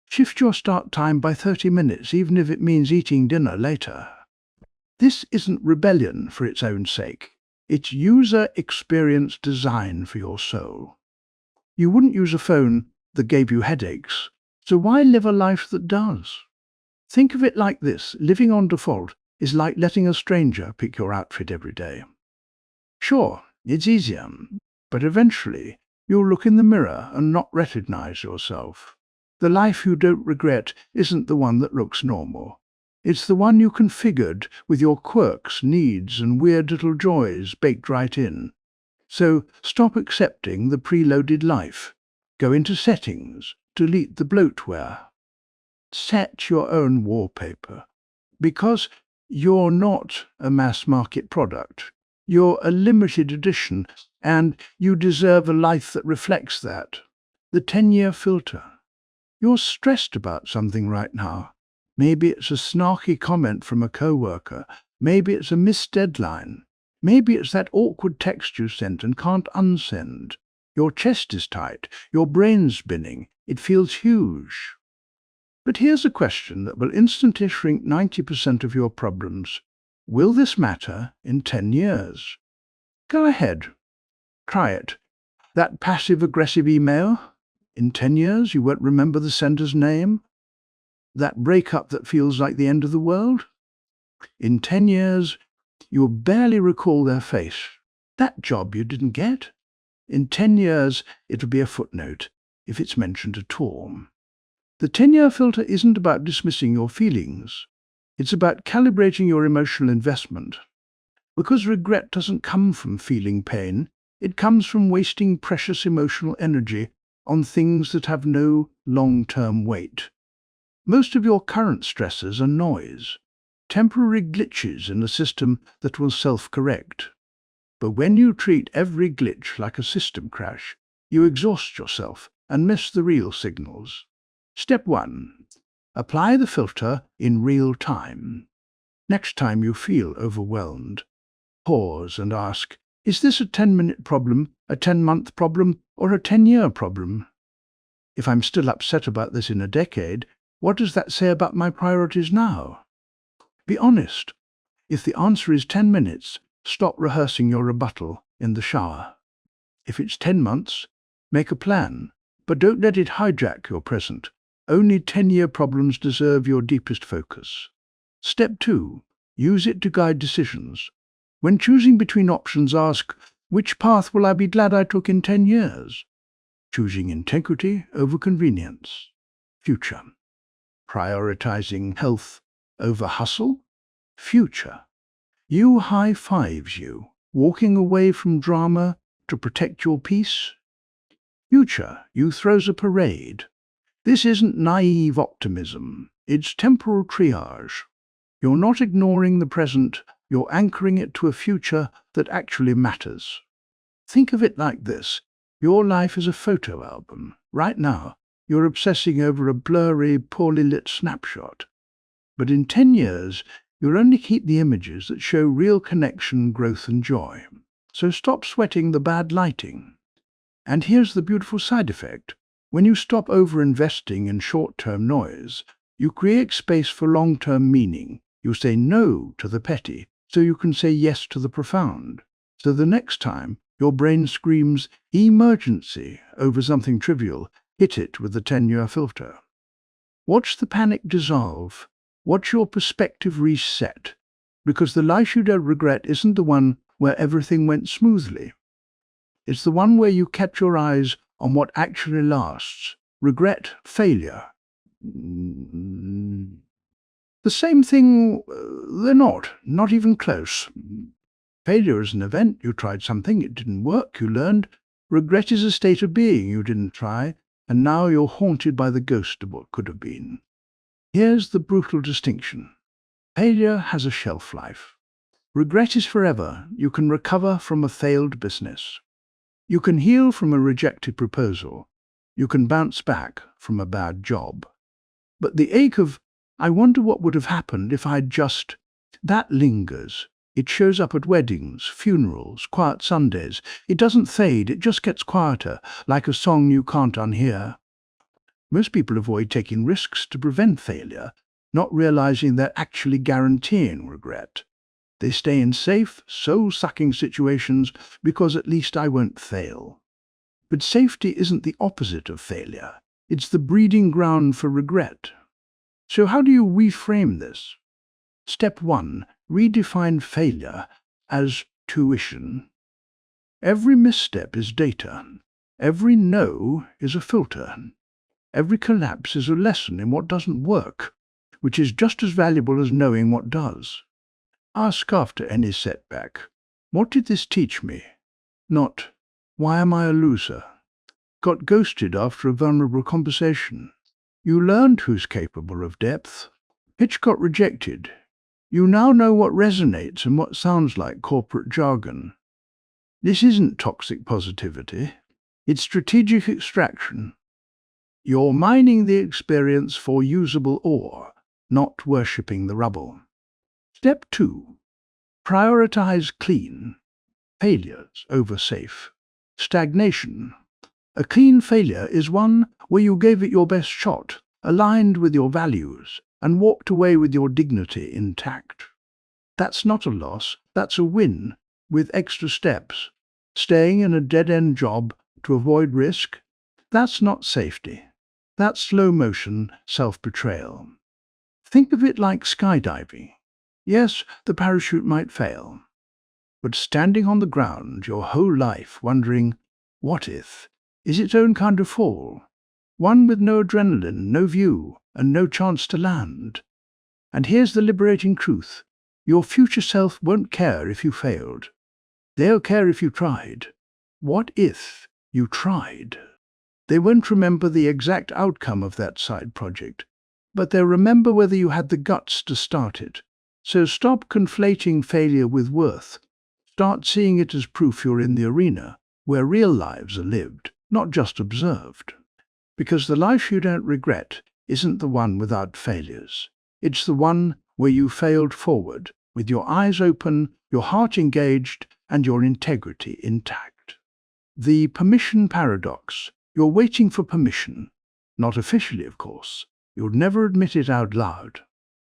Shift your start time by 30 minutes, even if it means eating dinner later. This isn't rebellion for its own sake. It's user experience design for your soul. You wouldn't use a phone that gave you headaches, so why live a life that does? Think of it like this: living on default is like letting a stranger pick your outfit every day. Sure, it's easier, but eventually you'll look in the mirror and not recognize yourself. The life you don't regret isn't the one that looks normal. It's the one you configured with your quirks, needs, and weird little joys baked right in. So stop accepting the preloaded life. Go into settings, delete the bloatware. Set your own wallpaper. Because you're not a mass-market product. You're a limited edition, and you deserve a life that reflects that. The 10-year filter. You're stressed about something right now. Maybe it's a snarky comment from a coworker. Maybe it's a missed deadline. Maybe it's that awkward text you sent and can't unsend. Your chest is tight. Your brain's spinning. It feels huge. But here's a question that will instantly shrink 90% of your problems. Will this matter in 10 years? Go ahead. Try it. That passive-aggressive email? In 10 years you won't remember the sender's name? That breakup that feels like the end of the world? In 10 years you'll barely recall their face. That job you didn't get? In 10 years it'll be a footnote, if it's mentioned at all. The 10-year filter isn't about dismissing your feelings. It's about calibrating your emotional investment. Because regret doesn't come from feeling pain, it comes from wasting precious emotional energy on things that have no long-term weight. Most of your current stressors are noise, temporary glitches in a system that will self-correct. But when you treat every glitch like a system crash, you exhaust yourself and miss the real signals. Step 1. Apply the filter in real time. Next time you feel overwhelmed, pause and ask, is this a 10-minute problem, a 10-month problem, or a 10-year problem? If I'm still upset about this in a decade, what does that say about my priorities now? Be honest. If the answer is 10 minutes, stop rehearsing your rebuttal in the shower. If it's 10 months, make a plan, but don't let it hijack your present. Only 10-year problems deserve your deepest focus. Step 2. Use it to guide decisions. When choosing between options, ask, which path will I be glad I took in 10 years? Choosing integrity over convenience. Future. Prioritizing health over hustle. Future. You high-fives you, walking away from drama to protect your peace. Future. You throws a parade. This isn't naive optimism, it's temporal triage. You're not ignoring the present, you're anchoring it to a future that actually matters. Think of it like this: your life is a photo album. Right now, you're obsessing over a blurry, poorly lit snapshot. But in 10 years, you'll only keep the images that show real connection, growth, and joy. So stop sweating the bad lighting. And here's the beautiful side effect. When you stop over-investing in short-term noise, you create space for long-term meaning. You say no to the petty, so you can say yes to the profound. So the next time your brain screams emergency over something trivial, hit it with the 10-year filter. Watch the panic dissolve. Watch your perspective reset, because the life you don't regret isn't the one where everything went smoothly. It's the one where you kept your eyes on what actually lasts. Regret, failure. The same thing, they're not even close. Failure is an event. You tried something, it didn't work, you learned. Regret is a state of being you didn't try, and now you're haunted by the ghost of what could have been. Here's the brutal distinction. Failure has a shelf life. Regret is forever. You can recover from a failed business. You can heal from a rejected proposal. You can bounce back from a bad job. But the ache of, I wonder what would have happened if I'd just, that lingers. It shows up at weddings, funerals, quiet Sundays. It doesn't fade, it just gets quieter, like a song you can't unhear. Most people avoid taking risks to prevent failure, not realizing they're actually guaranteeing regret. They stay in safe, soul-sucking situations because at least I won't fail. But safety isn't the opposite of failure. It's the breeding ground for regret. So how do you reframe this? Step 1. Redefine failure as tuition. Every misstep is data. Every no is a filter. Every collapse is a lesson in what doesn't work, which is just as valuable as knowing what does. Ask after any setback, what did this teach me? Not, why am I a loser? Got ghosted after a vulnerable conversation. You learned who's capable of depth. Pitch got rejected. You now know what resonates and what sounds like corporate jargon. This isn't toxic positivity. It's strategic extraction. You're mining the experience for usable ore, not worshipping the rubble. Step 2. Prioritize clean. Failures over safe. Stagnation. A clean failure is one where you gave it your best shot, aligned with your values, and walked away with your dignity intact. That's not a loss, that's a win, with extra steps. Staying in a dead-end job to avoid risk, that's not safety. That's slow-motion self-betrayal. Think of it like skydiving. Yes, the parachute might fail, but standing on the ground your whole life wondering, what if, is its own kind of fall, one with no adrenaline, no view, and no chance to land. And here's the liberating truth. Your future self won't care if you failed. They'll care if you tried. What if you tried? They won't remember the exact outcome of that side project, but they'll remember whether you had the guts to start it. So stop conflating failure with worth. Start seeing it as proof you're in the arena, where real lives are lived, not just observed. Because the life you don't regret isn't the one without failures. It's the one where you failed forward, with your eyes open, your heart engaged, and your integrity intact. The permission paradox. You're waiting for permission. Not officially, of course. You'll never admit it out loud.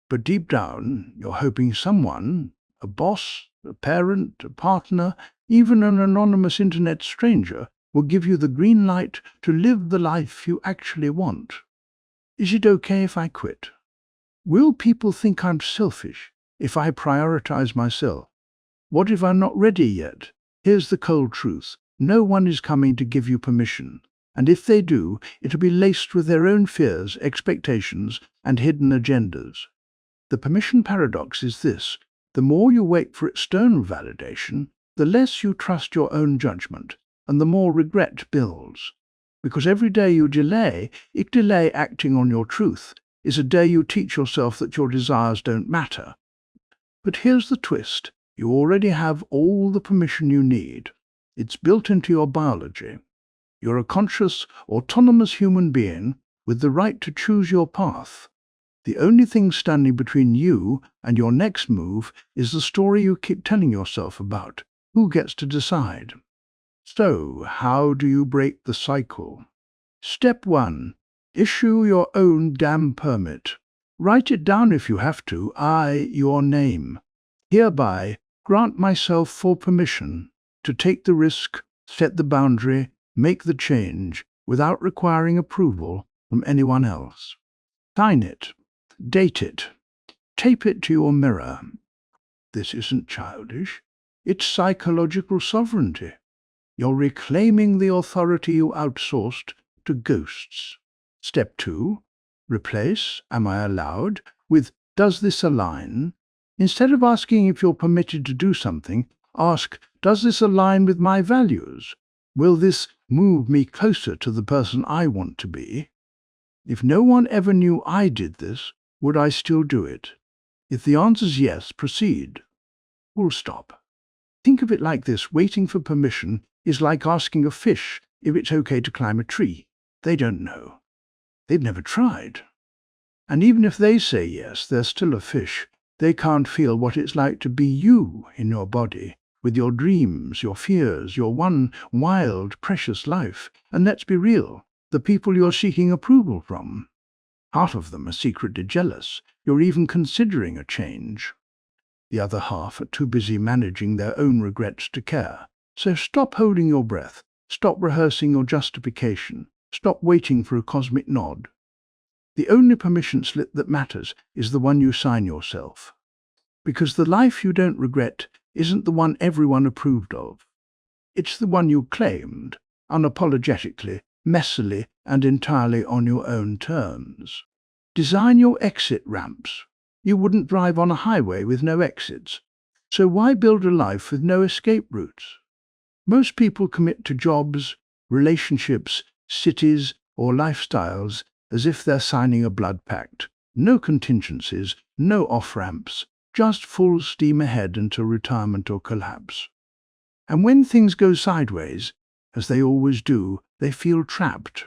But deep down, you're hoping someone, a boss, a parent, a partner, even an anonymous internet stranger, will give you the green light to live the life you actually want. Is it okay if I quit? Will people think I'm selfish if I prioritize myself? What if I'm not ready yet? Here's the cold truth. No one is coming to give you permission. And if they do, it'll be laced with their own fears, expectations, and hidden agendas. The permission paradox is this. The more you wait for external validation, the less you trust your own judgment, and the more regret builds. Because every day you delay acting on your truth, is a day you teach yourself that your desires don't matter. But here's the twist. You already have all the permission you need. It's built into your biology. You're a conscious, autonomous human being with the right to choose your path. The only thing standing between you and your next move is the story you keep telling yourself about. Who gets to decide? So, how do you break the cycle? Step 1. Issue your own damn permit. Write it down if you have to. I, your name. Hereby grant myself full permission to take the risk, set the boundary, make the change, without requiring approval from anyone else. Sign it. Date it. Tape it to your mirror. This isn't childish. It's psychological sovereignty. You're reclaiming the authority you outsourced to ghosts. Step 2. Replace "Am I allowed?" with "Does this align?" Instead of asking if you're permitted to do something, ask, "Does this align with my values? Will this move me closer to the person I want to be? If no one ever knew I did this, would I still do it?" If the answer's yes, proceed. Full stop. Think of it like this: waiting for permission is like asking a fish if it's okay to climb a tree. They don't know. They've never tried. And even if they say yes, they're still a fish. They can't feel what it's like to be you in your body, with your dreams, your fears, your one wild, precious life. And let's be real, the people you're seeking approval from, half of them are secretly jealous you're even considering a change. The other half are too busy managing their own regrets to care. So stop holding your breath. Stop rehearsing your justification. Stop waiting for a cosmic nod. The only permission slip that matters is the one you sign yourself. Because the life you don't regret isn't the one everyone approved of. It's the one you claimed, unapologetically, messily, and entirely on your own terms. Design your exit ramps. You wouldn't drive on a highway with no exits. So why build a life with no escape routes? Most people commit to jobs, relationships, cities, or lifestyles as if they're signing a blood pact. No contingencies, no off-ramps, just full steam ahead until retirement or collapse. And when things go sideways, as they always do, they feel trapped.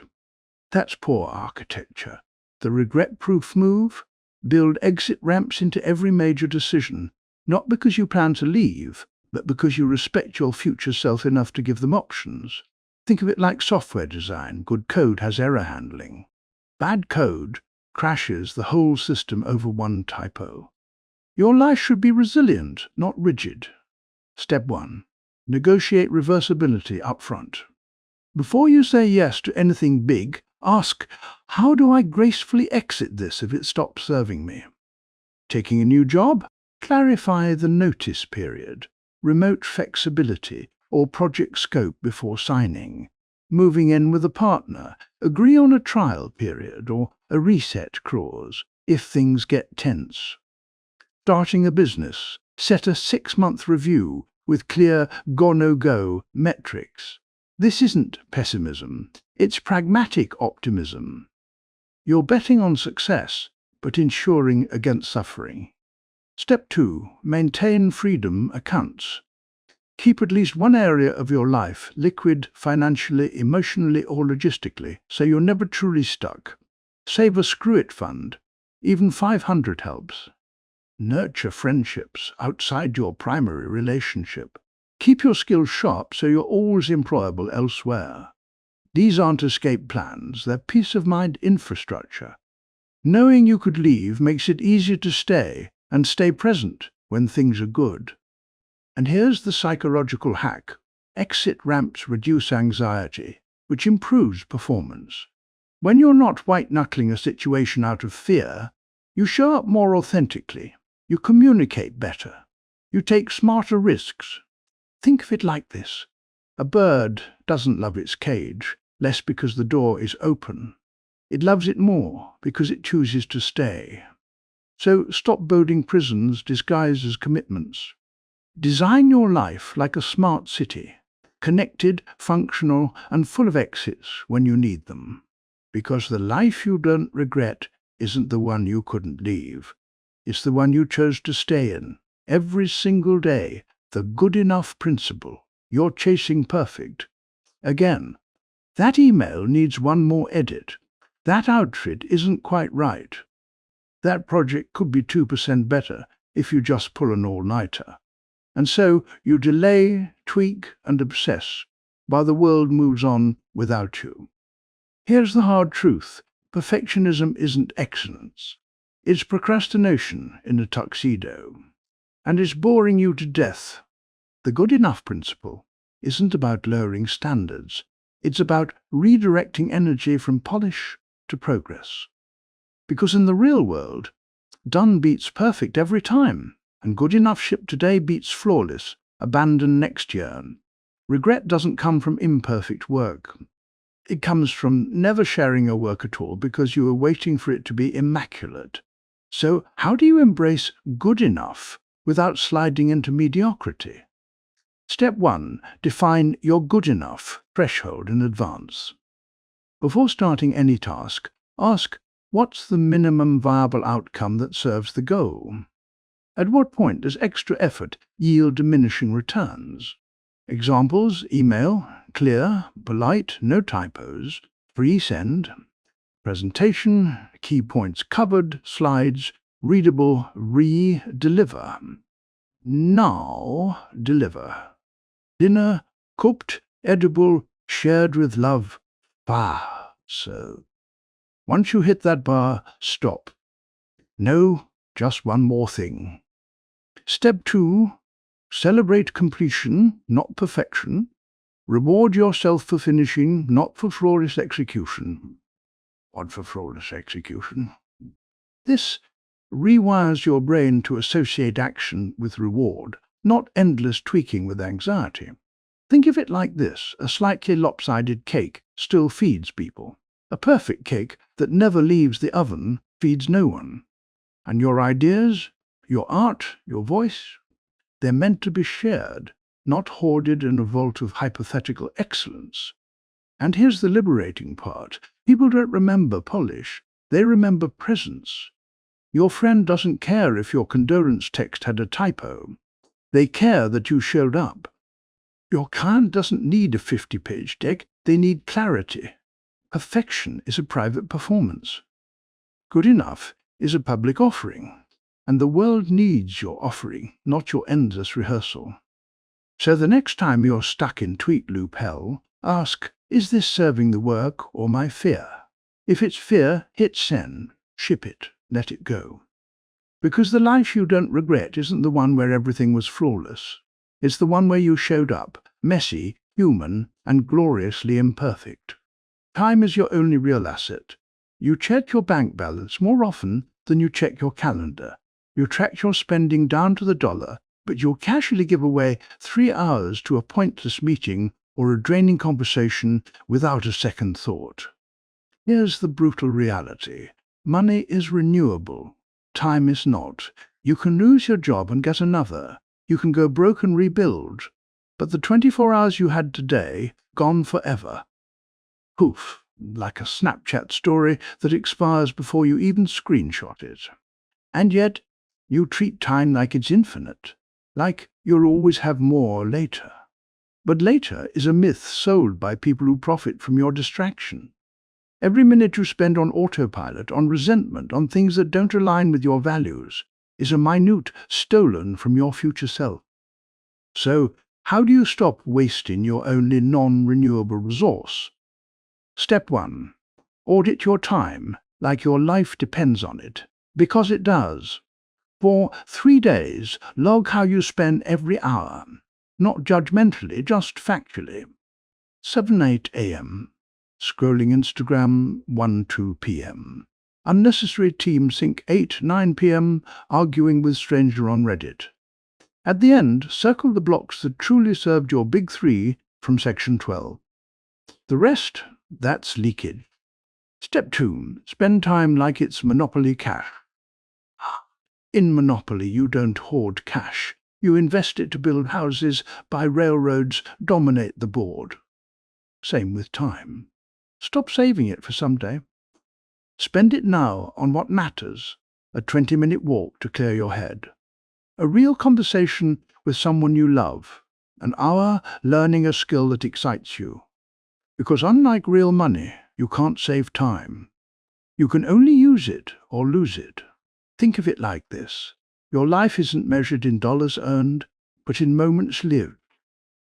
That's poor architecture. The regret-proof move? Build exit ramps into every major decision, not because you plan to leave, but because you respect your future self enough to give them options. Think of it like software design. Good code has error handling. Bad code crashes the whole system over one typo. Your life should be resilient, not rigid. Step 1. Negotiate reversibility up front. Before you say yes to anything big, ask, how do I gracefully exit this if it stops serving me? Taking a new job? Clarify the notice period, remote flexibility, or project scope before signing. Moving in with a partner? Agree on a trial period or a reset clause if things get tense. Starting a business? Set a 6-month review with clear go-no-go metrics. This isn't pessimism, it's pragmatic optimism. You're betting on success, but insuring against suffering. Step 2. Maintain freedom accounts. Keep at least one area of your life liquid financially, emotionally, or logistically, so you're never truly stuck. Save a screw-it fund. Even 500 helps. Nurture friendships outside your primary relationship. Keep your skills sharp so you're always employable elsewhere. These aren't escape plans, they're peace of mind infrastructure. Knowing you could leave makes it easier to stay, and stay present when things are good. And here's the psychological hack. Exit ramps reduce anxiety, which improves performance. When you're not white-knuckling a situation out of fear, you show up more authentically. You communicate better. You take smarter risks. Think of it like this. A bird doesn't love its cage less because the door is open. It loves it more because it chooses to stay. So stop building prisons disguised as commitments. Design your life like a smart city, connected, functional, and full of exits when you need them. Because the life you don't regret isn't the one you couldn't leave. It's the one you chose to stay in, every single day. The good enough principle. You're chasing perfect. Again, that email needs one more edit. That outfit isn't quite right. That project could be 2% better if you just pull an all-nighter. And so you delay, tweak, and obsess while the world moves on without you. Here's the hard truth. Perfectionism isn't excellence. It's procrastination in a tuxedo. And it's boring you to death. The good enough principle isn't about lowering standards. It's about redirecting energy from polish to progress. Because in the real world, Done beats perfect every time, and good enough shipped today beats flawless, abandoned next year. Regret doesn't come from imperfect work. It comes from never sharing your work at all because you were waiting for it to be immaculate. So how do you embrace good enough without sliding into mediocrity? Step 1. Define your good enough threshold in advance. Before starting any task, ask, what's the minimum viable outcome that serves the goal? At what point does extra effort yield diminishing returns? Examples: email, clear, polite, no typos, free send, presentation, key points covered, slides, readable, deliver. Now, deliver. Dinner, cooked, edible, shared with love. So. Once you hit that bar, stop. No, just one more thing. Step 2. Celebrate completion, not perfection. Reward yourself for finishing, not for flawless execution. What for flawless execution? This rewires your brain to associate action with reward, not endless tweaking with anxiety. Think of it like this: a slightly lopsided cake still feeds people. A perfect cake that never leaves the oven feeds no one. And your ideas, your art, your voice, they're meant to be shared, not hoarded in a vault of hypothetical excellence. And here's the liberating part. People don't remember polish, they remember presence. Your friend doesn't care if your condolence text had a typo. They care that you showed up. Your client doesn't need a 50-page deck, they need clarity. Perfection is a private performance. Good enough is a public offering, and the world needs your offering, not your endless rehearsal. So the next time you're stuck in tweet loop hell, ask, is this serving the work or my fear? If it's fear, hit send, ship it, let it go. Because the life you don't regret isn't the one where everything was flawless. It's the one where you showed up, messy, human, and gloriously imperfect. Time is your only real asset. You check your bank balance more often than you check your calendar. You track your spending down to the dollar, but you'll casually give away 3 hours to a pointless meeting or a draining conversation without a second thought. Here's the brutal reality. Money is renewable. Time is not. You can lose your job and get another. You can go broke and rebuild. But the 24 hours you had today, gone forever. Poof, like a Snapchat story that expires before you even screenshot it. And yet, you treat time like it's infinite, like you'll always have more later. But later is a myth sold by people who profit from your distraction. Every minute you spend on autopilot, on resentment, on things that don't align with your values, is a minute stolen from your future self. So, how do you stop wasting your only non-renewable resource? Step 1. Audit your time like your life depends on it, because it does. For 3 days, log how you spend every hour, not judgmentally, just factually. 7-8 a.m. Scrolling Instagram, 1-2 p.m. Unnecessary team sync 8-9 p.m. Arguing with stranger on Reddit. At the end, circle the blocks that truly served your big 3 from section 12. The rest, that's leakage. Step 2. Spend time like it's Monopoly cash. In Monopoly, you don't hoard cash. You invest it to build houses, buy railroads, dominate the board. Same with time. Stop saving it for someday. Spend it now on what matters: a 20-minute walk to clear your head, a real conversation with someone you love, an hour learning a skill that excites you. Because unlike real money, you can't save time. You can only use it or lose it. Think of it like this. Your life isn't measured in dollars earned, but in moments lived.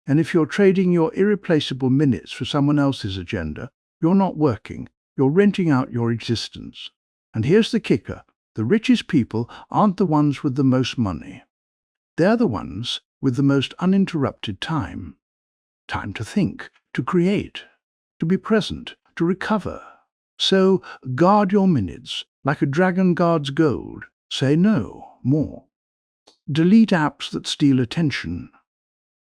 And if you're trading your irreplaceable minutes for someone else's agenda, you're not working, you're renting out your existence. And here's the kicker. The richest people aren't the ones with the most money. They're the ones with the most uninterrupted time. Time to think, to create, to be present, to recover. So guard your minutes like a dragon guards gold. Say no more. Delete apps that steal attention.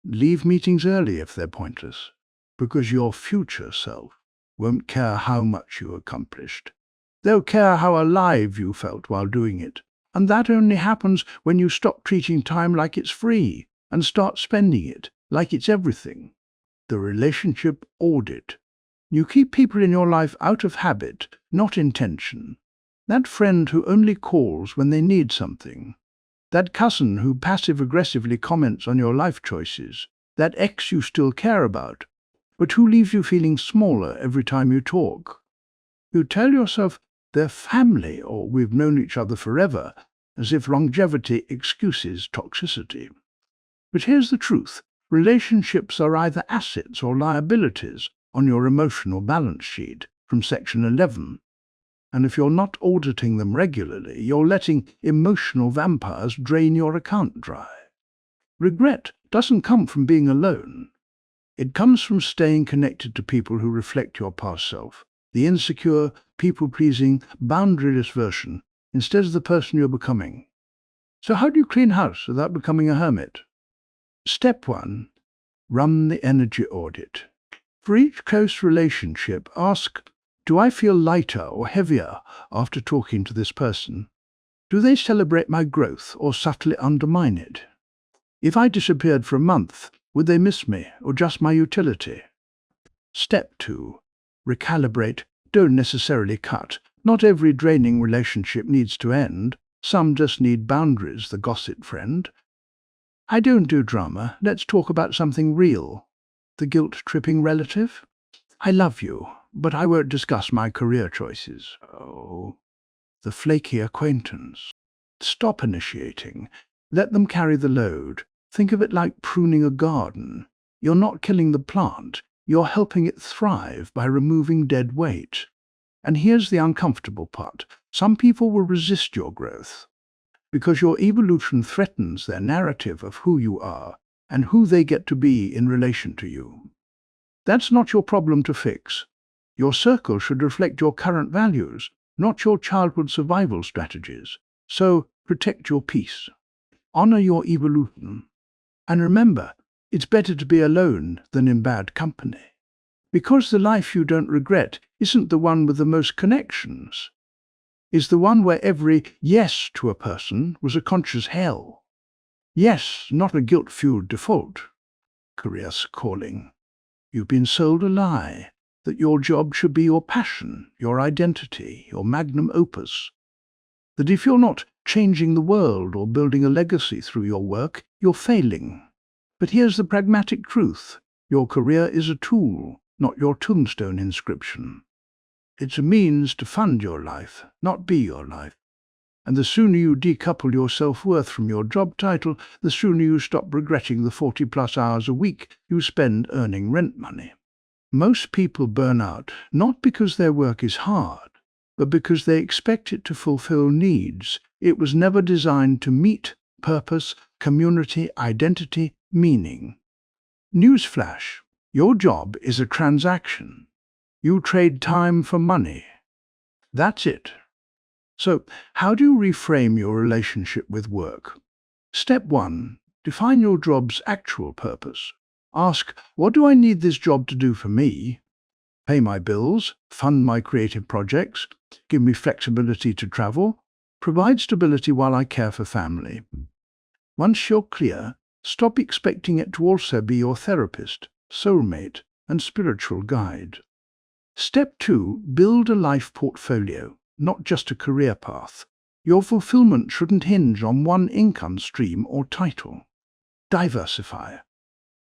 Leave meetings early if they're pointless, because your future self won't care how much you accomplished. They'll care how alive you felt while doing it. And that only happens when you stop treating time like it's free and start spending it like it's everything. The Relationship Audit. You keep people in your life out of habit, not intention. That friend who only calls when they need something. That cousin who passive-aggressively comments on your life choices. That ex you still care about, but who leaves you feeling smaller every time you talk. You tell yourself they're family or we've known each other forever, as if longevity excuses toxicity. But here's the truth. Relationships are either assets or liabilities on your emotional balance sheet from Section 11. And if you're not auditing them regularly, you're letting emotional vampires drain your account dry. Regret doesn't come from being alone. It comes from staying connected to people who reflect your past self, the insecure, people-pleasing, boundaryless version, instead of the person you're becoming. So how do you clean house without becoming a hermit? Step 1. Run the energy audit. For each close relationship, ask, do I feel lighter or heavier after talking to this person? Do they celebrate my growth or subtly undermine it? If I disappeared for a month, would they miss me or just my utility? Step 2. Recalibrate. Don't necessarily cut. Not every draining relationship needs to end. Some just need boundaries, the gossip friend. I don't do drama. Let's talk about something real. The guilt-tripping relative? I love you, but I won't discuss my career choices. Oh. The flaky acquaintance. Stop initiating. Let them carry the load. Think of it like pruning a garden. You're not killing the plant. You're helping it thrive by removing dead weight. And here's the uncomfortable part. Some people will resist your growth because your evolution threatens their narrative of who you are and who they get to be in relation to you. That's not your problem to fix. Your circle should reflect your current values, not your childhood survival strategies. So protect your peace. Honor your evolution. And remember, it's better to be alone than in bad company. Because the life you don't regret isn't the one with the most connections. It's the one where every yes to a person was a conscious hell. Yes, not a guilt-fueled default. Career's calling. You've been sold a lie, that your job should be your passion, your identity, your magnum opus. That if you're not changing the world or building a legacy through your work, you're failing. But here's the pragmatic truth. Your career is a tool, not your tombstone inscription. It's a means to fund your life, not be your life. And the sooner you decouple your self-worth from your job title, the sooner you stop regretting the 40-plus hours a week you spend earning rent money. Most people burn out not because their work is hard, but because they expect it to fulfill needs it was never designed to meet: purpose, community, identity, meaning. Newsflash: your job is a transaction. You trade time for money. That's it. So, how do you reframe your relationship with work? Step 1. Define your job's actual purpose. Ask, what do I need this job to do for me? Pay my bills, fund my creative projects, give me flexibility to travel, provide stability while I care for family. Once you're clear, stop expecting it to also be your therapist, soulmate, and spiritual guide. Step 2. Build a life portfolio, not just a career path. Your fulfillment shouldn't hinge on one income stream or title. Diversify.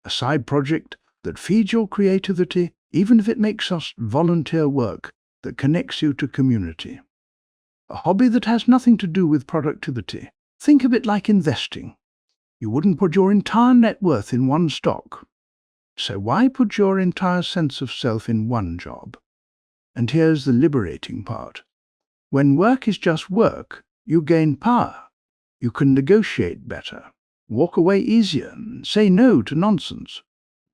A side project that feeds your creativity, even if it makes us volunteer work that connects you to community. A hobby that has nothing to do with productivity. Think of it like investing. You wouldn't put your entire net worth in one stock. So why put your entire sense of self in one job? And here's the liberating part. When work is just work, you gain power. You can negotiate better, walk away easier, and say no to nonsense.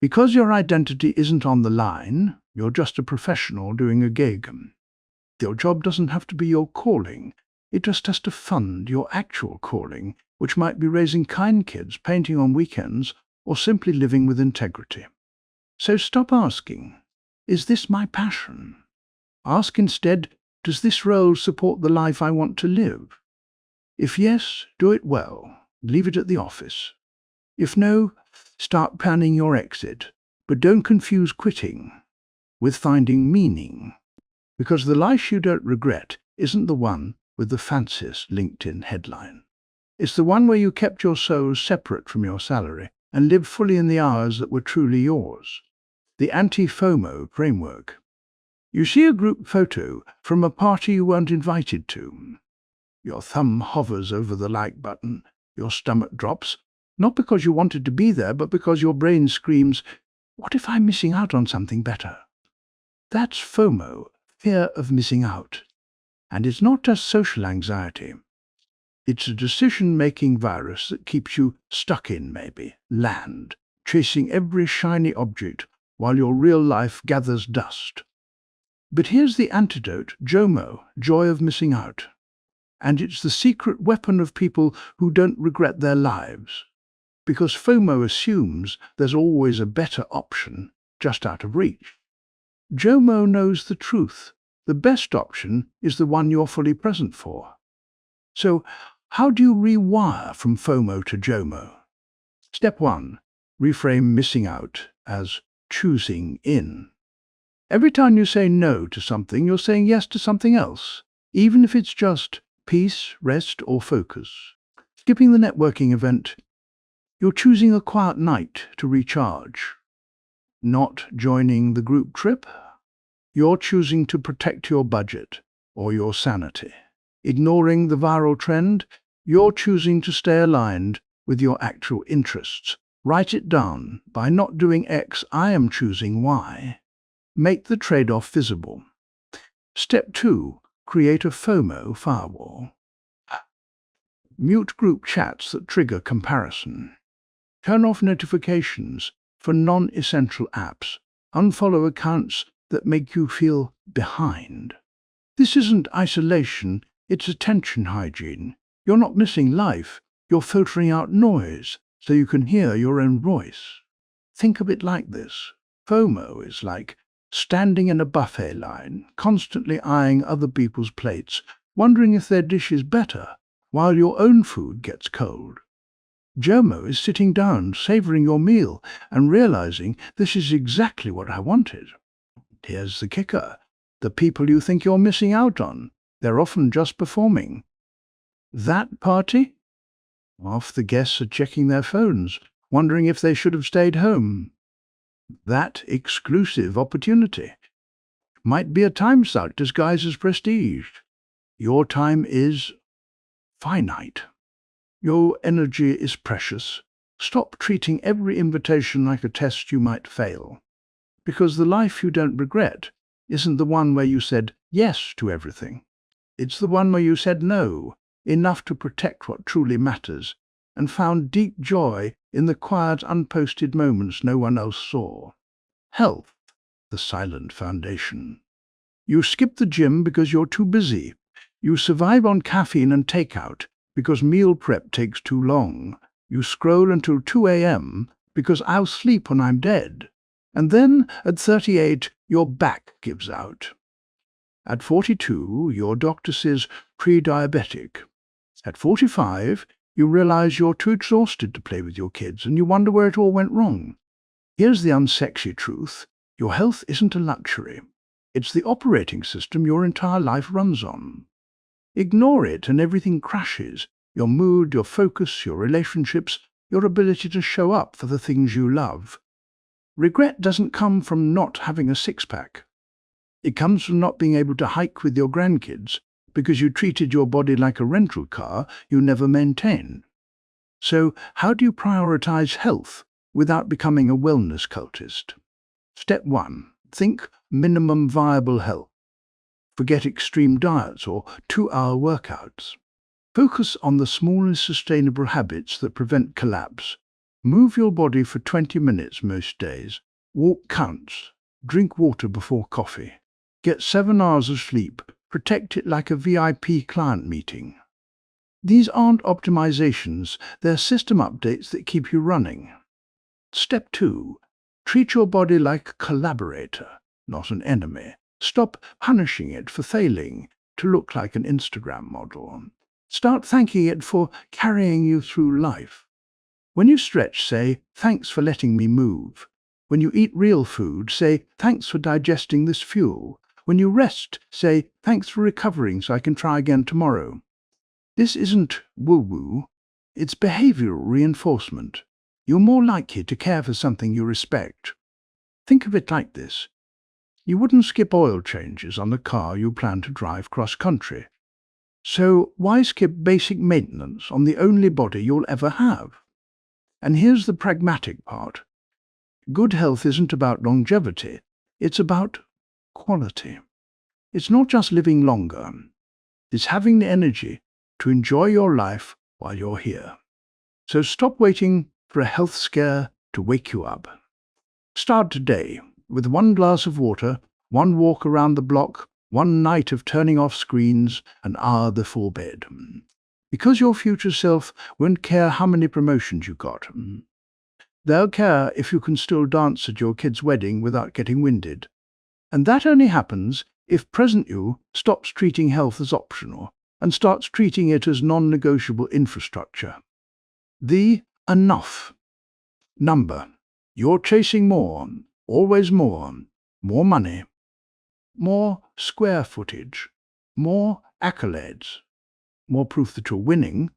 Because your identity isn't on the line, you're just a professional doing a gig. Your job doesn't have to be your calling. It just has to fund your actual calling, which might be raising kind kids, painting on weekends, or simply living with integrity. So stop asking, is this my passion? Ask instead, does this role support the life I want to live? If yes, do it well. Leave it at the office. If no, start planning your exit. But don't confuse quitting with finding meaning, because the life you don't regret isn't the one with the fanciest LinkedIn headline. It's the one where you kept your soul separate from your salary and lived fully in the hours that were truly yours. The Anti-FOMO Framework. You see a group photo from a party you weren't invited to. Your thumb hovers over the like button, your stomach drops, not because you wanted to be there, but because your brain screams, what if I'm missing out on something better? That's FOMO, fear of missing out. And it's not just social anxiety. It's a decision-making virus that keeps you stuck in, maybe, land, chasing every shiny object while your real life gathers dust. But here's the antidote, JOMO, joy of missing out. And it's the secret weapon of people who don't regret their lives. Because FOMO assumes there's always a better option just out of reach. JOMO knows the truth. The best option is the one you're fully present for. So, how do you rewire from FOMO to JOMO? Step 1. Reframe missing out as choosing in. Every time you say no to something, you're saying yes to something else, even if it's just peace, rest, or focus. Skipping the networking event, you're choosing a quiet night to recharge. Not joining the group trip, you're choosing to protect your budget or your sanity. Ignoring the viral trend, you're choosing to stay aligned with your actual interests. Write it down. By not doing X, I am choosing Y. Make the trade-off visible. Step 2. Create a FOMO firewall. Mute group chats that trigger comparison. Turn off notifications for non-essential apps. Unfollow accounts that make you feel behind. This isn't isolation, it's attention hygiene. You're not missing life, you're filtering out noise so you can hear your own voice. Think of it like this. FOMO is like standing in a buffet line, constantly eyeing other people's plates, wondering if their dish is better, while your own food gets cold. JOMO is sitting down, savoring your meal, and realizing this is exactly what I wanted. Here's the kicker. The people you think you're missing out on, they're often just performing. That party? Half the guests are checking their phones, wondering if they should have stayed home. That exclusive opportunity might be a time suck disguised as prestige. Your time is finite. Your energy is precious. Stop treating every invitation like a test you might fail. Because the life you don't regret isn't the one where you said yes to everything. It's the one where you said no, enough to protect what truly matters, and found deep joy in the quiet, unposted moments no one else saw. Health, the silent foundation. You skip the gym because you're too busy. You survive on caffeine and takeout because meal prep takes too long. You scroll until 2 a.m. because I'll sleep when I'm dead. And then, at 38, your back gives out. At 42, your doctor says pre-diabetic. At 45, you realize you're too exhausted to play with your kids and you wonder where it all went wrong. Here's the unsexy truth. Your health isn't a luxury. It's the operating system your entire life runs on. Ignore it and everything crashes. Your mood, your focus, your relationships, your ability to show up for the things you love. Regret doesn't come from not having a six-pack. It comes from not being able to hike with your grandkids because you treated your body like a rental car you never maintained. So, how do you prioritize health without becoming a wellness cultist? Step 1. Think minimum viable health. Forget extreme diets or 2-hour workouts. Focus on the smallest sustainable habits that prevent collapse. Move your body for 20 minutes most days. Walk counts. Drink water before coffee. Get 7 hours of sleep Protect it like a VIP client meeting. These aren't optimizations, they're system updates that keep you running. Step 2. Treat your body like a collaborator, not an enemy. Stop punishing it for failing to look like an Instagram model. Start thanking it for carrying you through life. When you stretch, say, "Thanks for letting me move." When you eat real food, say, "Thanks for digesting this fuel." When you rest, say, "Thanks for recovering so I can try again tomorrow." This isn't woo-woo, it's behavioral reinforcement. You're more likely to care for something you respect. Think of it like this. You wouldn't skip oil changes on the car you plan to drive cross-country. So why skip basic maintenance on the only body you'll ever have? And here's the pragmatic part. Good health isn't about longevity, it's about quality. It's not just living longer, it's having the energy to enjoy your life while you're here. So stop waiting for a health scare to wake you up. Start today with 1 glass of water, 1 walk around the block, 1 night of turning off screens, an hour before bed. Because your future self won't care how many promotions you got. They'll care if you can still dance at your kid's wedding without getting winded. And that only happens if present you stops treating health as optional and starts treating it as non-negotiable infrastructure. The enough number. You're chasing more, always more money, more square footage, more accolades, more proof that you're winning,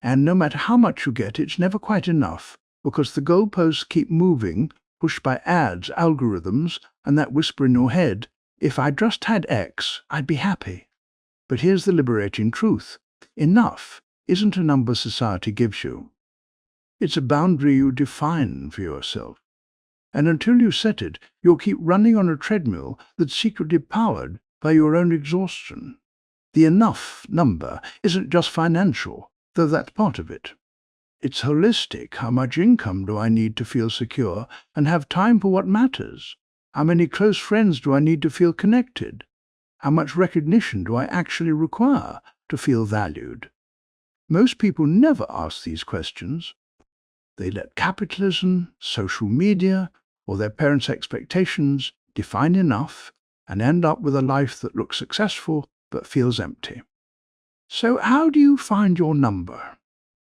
and no matter how much you get, it's never quite enough, because the goalposts keep moving, pushed by ads, algorithms, and that whisper in your head, "If I just had X, I'd be happy." But here's the liberating truth. Enough isn't a number society gives you. It's a boundary you define for yourself. And until you set it, you'll keep running on a treadmill that's secretly powered by your own exhaustion. The enough number isn't just financial, though that's part of it. It's holistic. How much income do I need to feel secure and have time for what matters? How many close friends do I need to feel connected? How much recognition do I actually require to feel valued? Most people never ask these questions. They let capitalism, social media, or their parents' expectations define enough and end up with a life that looks successful but feels empty. So how do you find your number?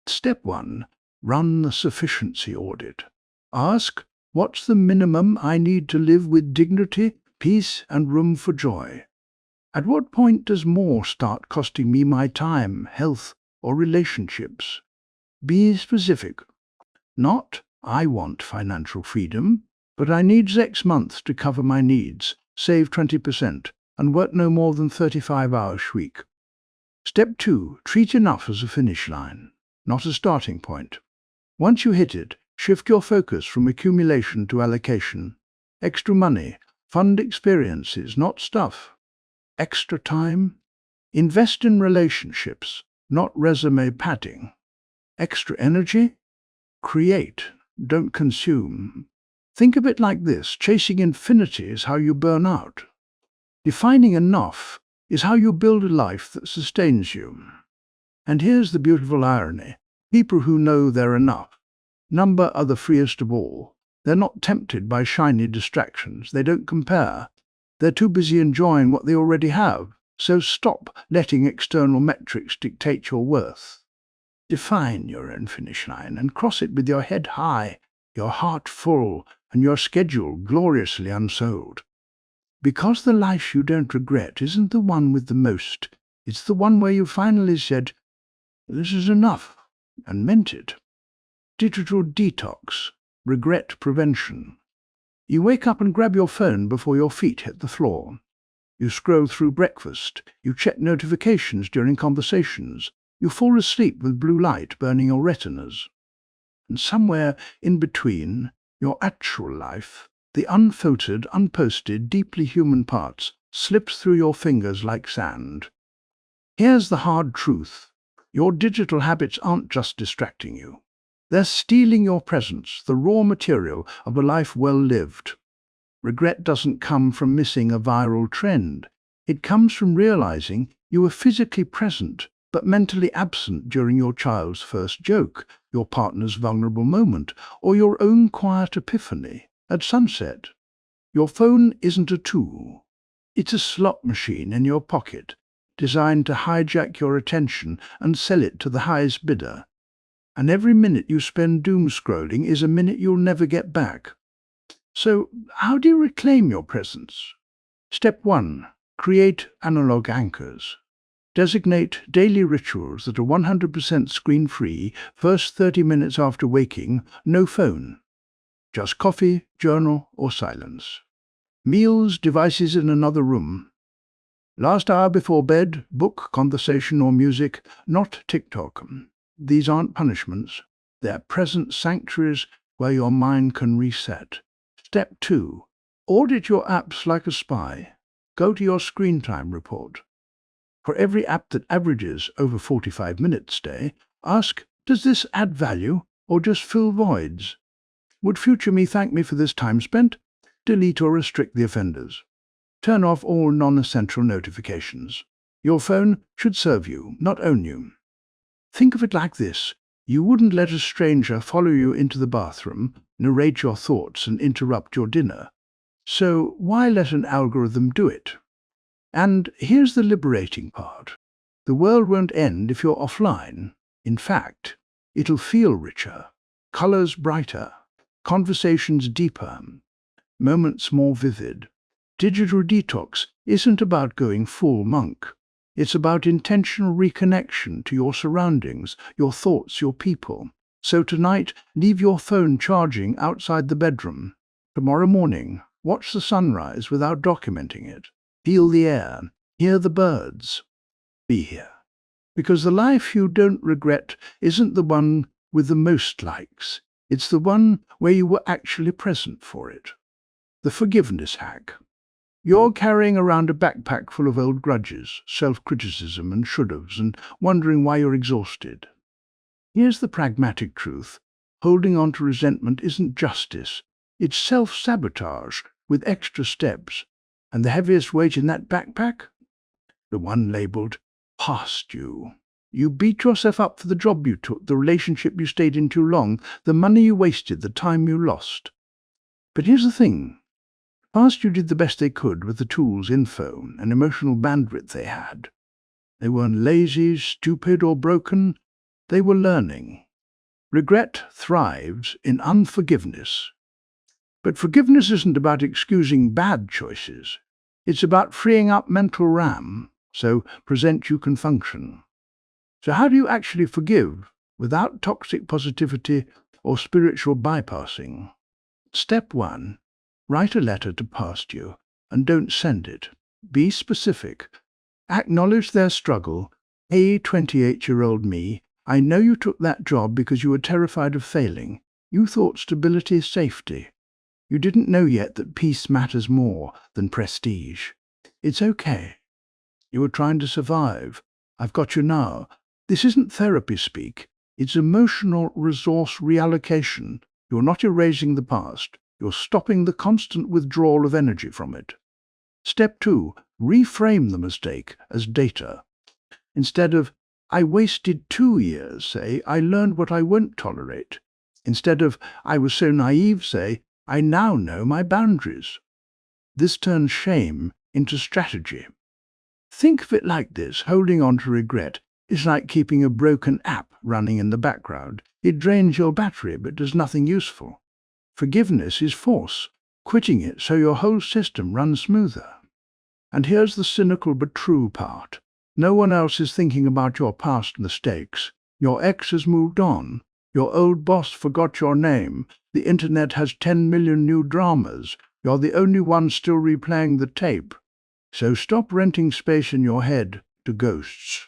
Step 1. Run the sufficiency audit. Ask, what's the minimum I need to live with dignity, peace, and room for joy? At what point does more start costing me my time, health, or relationships? Be specific. Not, I want financial freedom, but I need X months to cover my needs, save 20%, and work no more than 35 hours a week. Step 2. Treat enough as a finish line, not a starting point. Once you hit it, shift your focus from accumulation to allocation. Extra money, fund experiences, not stuff. Extra time, invest in relationships, not resume padding. Extra energy, create, don't consume. Think of it like this. Chasing infinity is how you burn out. Defining enough is how you build a life that sustains you. And here's the beautiful irony. People who know they're enough number are the freest of all. They're not tempted by shiny distractions. They don't compare. They're too busy enjoying what they already have. So stop letting external metrics dictate your worth. Define your own finish line and cross it with your head high, your heart full, and your schedule gloriously unsold. Because the life you don't regret isn't the one with the most. It's the one where you finally said, "This is enough," and meant it. Digital detox, regret prevention. You wake up and grab your phone before your feet hit the floor. You scroll through breakfast. You check notifications during conversations. You fall asleep with blue light burning your retinas. And somewhere in between, your actual life, the unfiltered, unposted, deeply human parts, slips through your fingers like sand. Here's the hard truth. Your digital habits aren't just distracting you. They're stealing your presence, the raw material of a life well lived. Regret doesn't come from missing a viral trend. It comes from realizing you were physically present but mentally absent during your child's first joke, your partner's vulnerable moment, or your own quiet epiphany at sunset. Your phone isn't a tool. It's a slot machine in your pocket, designed to hijack your attention and sell it to the highest bidder. And every minute you spend doom scrolling is a minute you'll never get back. So, how do you reclaim your presence? Step 1. Create analog anchors. Designate daily rituals that are 100% screen-free, first 30 minutes after waking, no phone. Just coffee, journal, or silence. Meals, devices in another room. Last hour before bed, book, conversation, or music, not TikTok. These aren't punishments. They're present sanctuaries where your mind can reset. Step 2. Audit your apps like a spy. Go to your screen time report. For every app that averages over 45 minutes a day, ask, does this add value or just fill voids? Would future me thank me for this time spent? Delete or restrict the offenders. Turn off all non-essential notifications. Your phone should serve you, not own you. Think of it like this. You wouldn't let a stranger follow you into the bathroom, narrate your thoughts, and interrupt your dinner. So why let an algorithm do it? And here's the liberating part. The world won't end if you're offline. In fact, it'll feel richer, colors brighter, conversations deeper, moments more vivid. Digital detox isn't about going full monk. It's about intentional reconnection to your surroundings, your thoughts, your people. So tonight, leave your phone charging outside the bedroom. Tomorrow morning, watch the sunrise without documenting it. Feel the air, hear the birds. Be here. Because the life you don't regret isn't the one with the most likes. It's the one where you were actually present for it. The forgiveness hack. You're carrying around a backpack full of old grudges, self-criticism and should-haves, and wondering why you're exhausted. Here's the pragmatic truth. Holding on to resentment isn't justice. It's self-sabotage with extra steps. And the heaviest weight in that backpack? The one labeled past you. You beat yourself up for the job you took, the relationship you stayed in too long, the money you wasted, the time you lost. But here's the thing. Past you did the best they could with the tools, info, and emotional bandwidth they had. They weren't lazy, stupid, or broken. They were learning. Regret thrives in unforgiveness. But forgiveness isn't about excusing bad choices. It's about freeing up mental RAM, so present you can function. So how do you actually forgive without toxic positivity or spiritual bypassing? Step 1. Write a letter to past you, and don't send it. Be specific. Acknowledge their struggle. Hey, 28-year-old me, I know you took that job because you were terrified of failing. You thought stability is safety. You didn't know yet that peace matters more than prestige. It's okay. You were trying to survive. I've got you now. This isn't therapy speak. It's emotional resource reallocation. You're not erasing the past. You're stopping the constant withdrawal of energy from it. Step 2. Reframe the mistake as data. Instead of, I wasted 2 years, say, I learned what I won't tolerate. Instead of, I was so naive, say, I now know my boundaries. This turns shame into strategy. Think of it like this. Holding on to regret is like keeping a broken app running in the background. It drains your battery but does nothing useful. Forgiveness is force, quitting it so your whole system runs smoother. And here's the cynical but true part. No one else is thinking about your past mistakes. Your ex has moved on. Your old boss forgot your name. The internet has 10 million new dramas. You're the only one still replaying the tape. So stop renting space in your head to ghosts.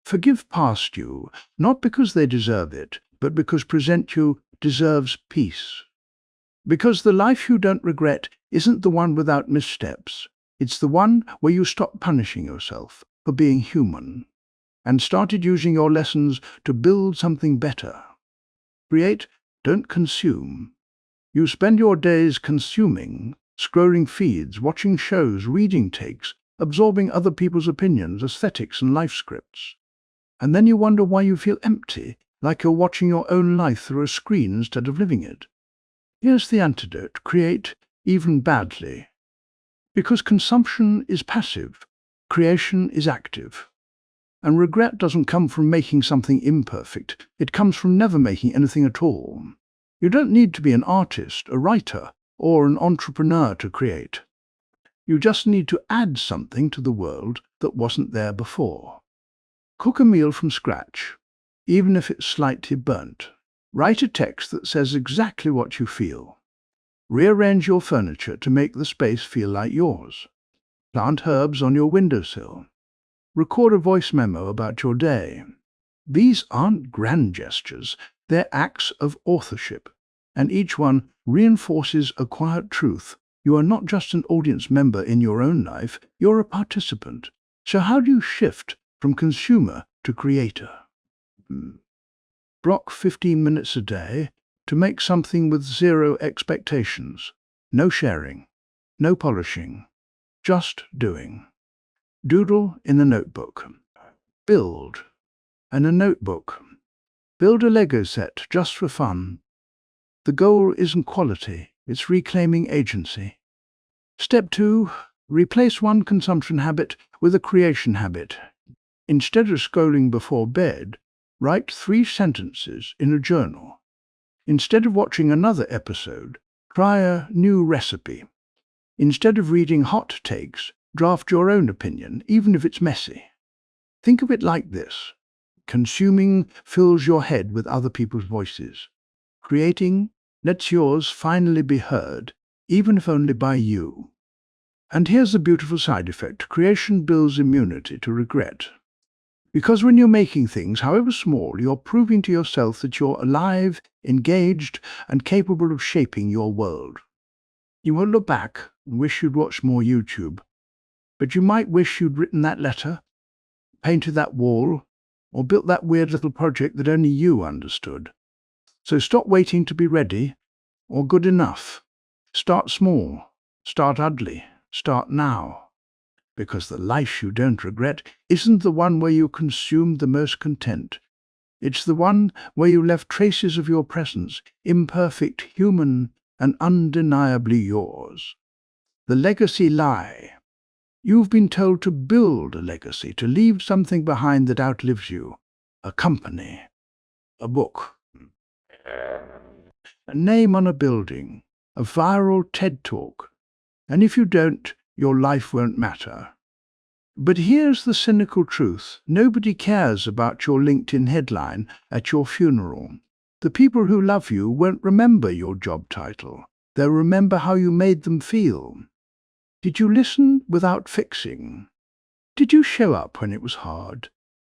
Forgive past you, not because they deserve it, but because present you deserves peace. Because the life you don't regret isn't the one without missteps. It's the one where you stop punishing yourself for being human and started using your lessons to build something better. Create, don't consume. You spend your days consuming, scrolling feeds, watching shows, reading takes, absorbing other people's opinions, aesthetics, and life scripts. And then you wonder why you feel empty, like you're watching your own life through a screen instead of living it. Here's the antidote: create, even badly. Because consumption is passive, creation is active. And regret doesn't come from making something imperfect. It comes from never making anything at all. You don't need to be an artist, a writer, or an entrepreneur to create. You just need to add something to the world that wasn't there before. Cook a meal from scratch, even if it's slightly burnt. Write a text that says exactly what you feel. Rearrange your furniture to make the space feel like yours. Plant herbs on your windowsill. Record a voice memo about your day. These aren't grand gestures, they're acts of authorship, and each one reinforces a quiet truth. You are not just an audience member in your own life, you're a participant. So how do you shift from consumer to creator? Block 15 minutes a day to make something with zero expectations. No sharing, no polishing, just doing. Doodle in a notebook. Build. And a notebook. Build a Lego set just for fun. The goal isn't quality, it's reclaiming agency. Step 2. Replace one consumption habit with a creation habit. Instead of scrolling before bed, write 3 sentences in a journal. Instead of watching another episode, try a new recipe. Instead of reading hot takes, draft your own opinion, even if it's messy. Think of it like this: consuming fills your head with other people's voices. Creating lets yours finally be heard, even if only by you. And here's the beautiful side effect: creation builds immunity to regret. Because when you're making things, however small, you're proving to yourself that you're alive, engaged, and capable of shaping your world. You won't look back and wish you'd watched more YouTube, but you might wish you'd written that letter, painted that wall, or built that weird little project that only you understood. So stop waiting to be ready or good enough. Start small, start ugly, start now. Because the life you don't regret isn't the one where you consumed the most content. It's the one where you left traces of your presence, imperfect, human, and undeniably yours. The legacy lie. You've been told to build a legacy, to leave something behind that outlives you. A company, a book, a name on a building, a viral TED Talk. And if you don't, your life won't matter. But here's the cynical truth: nobody cares about your LinkedIn headline at your funeral. The people who love you won't remember your job title. They'll remember how you made them feel. Did you listen without fixing? Did you show up when it was hard?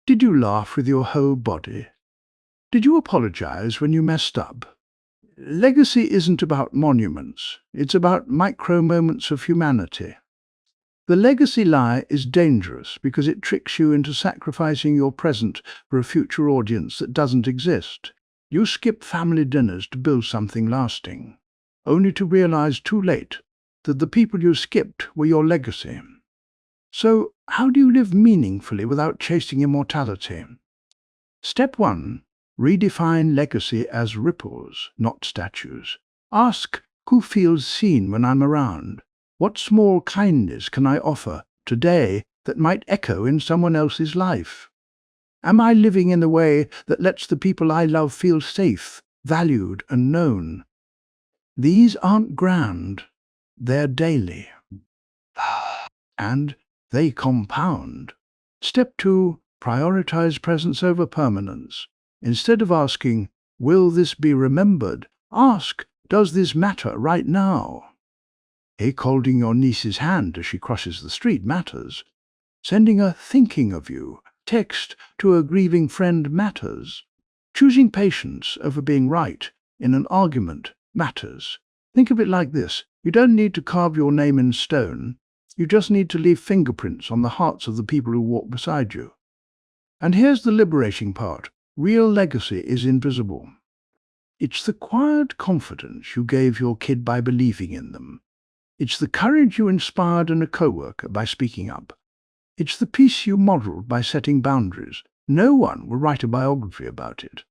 Did you laugh with your whole body? Did you apologize when you messed up? Legacy isn't about monuments. It's about micro moments of humanity. The legacy lie is dangerous because it tricks you into sacrificing your present for a future audience that doesn't exist. You skip family dinners to build something lasting, only to realize too late that the people you skipped were your legacy. So, how do you live meaningfully without chasing immortality? Step 1. Redefine legacy as ripples, not statues. Ask, who feels seen when I'm around? What small kindness can I offer today that might echo in someone else's life? Am I living in a way that lets the people I love feel safe, valued, and known? These aren't grand. They're daily. And they compound. Step 2. Prioritize presence over permanence. Instead of asking, will this be remembered? Ask, does this matter right now? Holding your niece's hand as she crosses the street matters. Sending a thinking of you text to a grieving friend matters. Choosing patience over being right in an argument matters. Think of it like this: you don't need to carve your name in stone. You just need to leave fingerprints on the hearts of the people who walk beside you. And here's the liberating part: real legacy is invisible. It's the quiet confidence you gave your kid by believing in them. It's the courage you inspired in a coworker by speaking up. It's the peace you modeled by setting boundaries. No one will write a biography about it.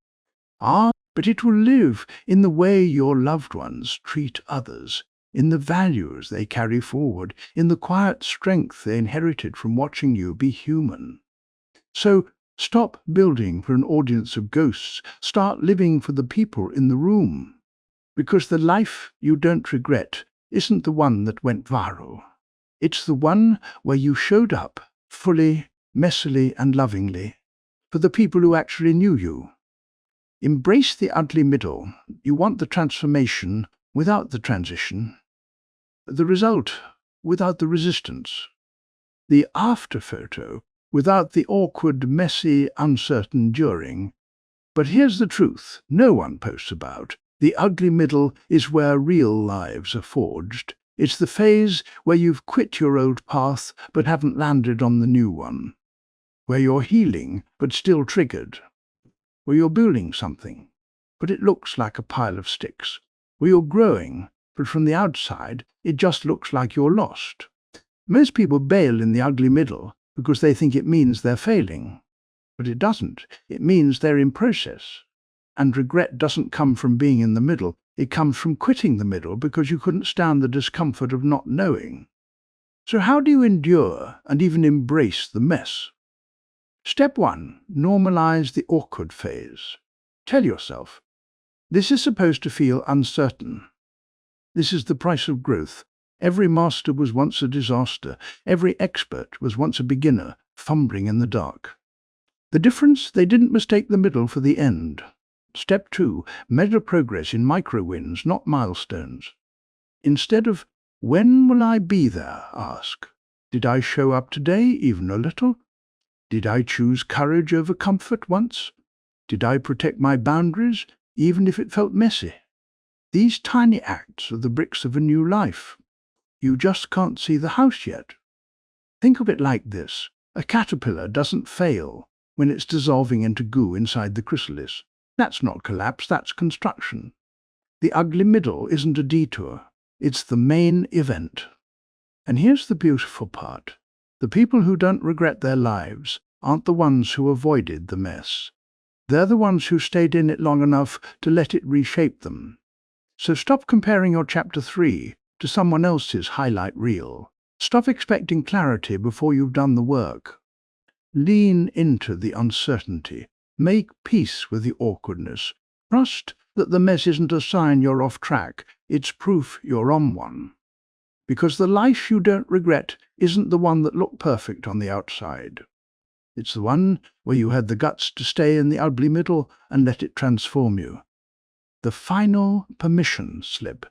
But it will live in the way your loved ones treat others, in the values they carry forward, in the quiet strength they inherited from watching you be human. So stop building for an audience of ghosts. Start living for the people in the room. Because the life you don't regret isn't the one that went viral. It's the one where you showed up fully, messily, and lovingly for the people who actually knew you. Embrace the ugly middle. You want the transformation without the transition, the result without the resistance, the after photo without the awkward, messy, uncertain during. But here's the truth no one posts about. The ugly middle is where real lives are forged. It's the phase where you've quit your old path but haven't landed on the new one, where you're healing but still triggered, where you're building something but it looks like a pile of sticks, where you're growing but from the outside it just looks like you're lost. Most people bail in the ugly middle because they think it means they're failing. But it doesn't. It means they're in process. And regret doesn't come from being in the middle. It comes from quitting the middle because you couldn't stand the discomfort of not knowing. So how do you endure and even embrace the mess? Step 1. Normalize the awkward phase. Tell yourself, this is supposed to feel uncertain. This is the price of growth. Every master was once a disaster. Every expert was once a beginner, fumbling in the dark. The difference, they didn't mistake the middle for the end. Step 2. Measure progress in micro-wins, not milestones. Instead of, when will I be there, ask, did I show up today, even a little? Did I choose courage over comfort once? Did I protect my boundaries, even if it felt messy? These tiny acts are the bricks of a new life. You just can't see the house yet. Think of it like this. A caterpillar doesn't fail when it's dissolving into goo inside the chrysalis. That's not collapse, that's construction. The ugly middle isn't a detour. It's the main event. And here's the beautiful part. The people who don't regret their lives aren't the ones who avoided the mess. They're the ones who stayed in it long enough to let it reshape them. So stop comparing your chapter 3 to someone else's highlight reel. Stop expecting clarity before you've done the work. Lean into the uncertainty. Make peace with the awkwardness. Trust that the mess isn't a sign you're off track. It's proof you're on one. Because the life you don't regret isn't the one that looked perfect on the outside. It's the one where you had the guts to stay in the ugly middle and let it transform you. The final permission slip.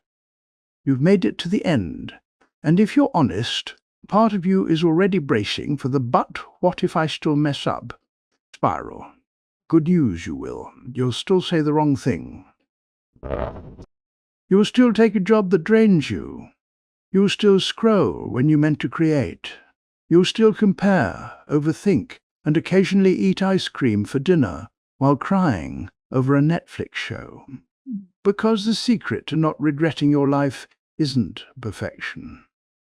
You've made it to the end, and if you're honest, part of you is already bracing for the "but what if I still mess up" spiral. Good news, you will. You'll still say the wrong thing. You will still take a job that drains you. You will still scroll when you meant to create. You will still compare, overthink, and occasionally eat ice cream for dinner while crying over a Netflix show. Because the secret to not regretting your life isn't perfection.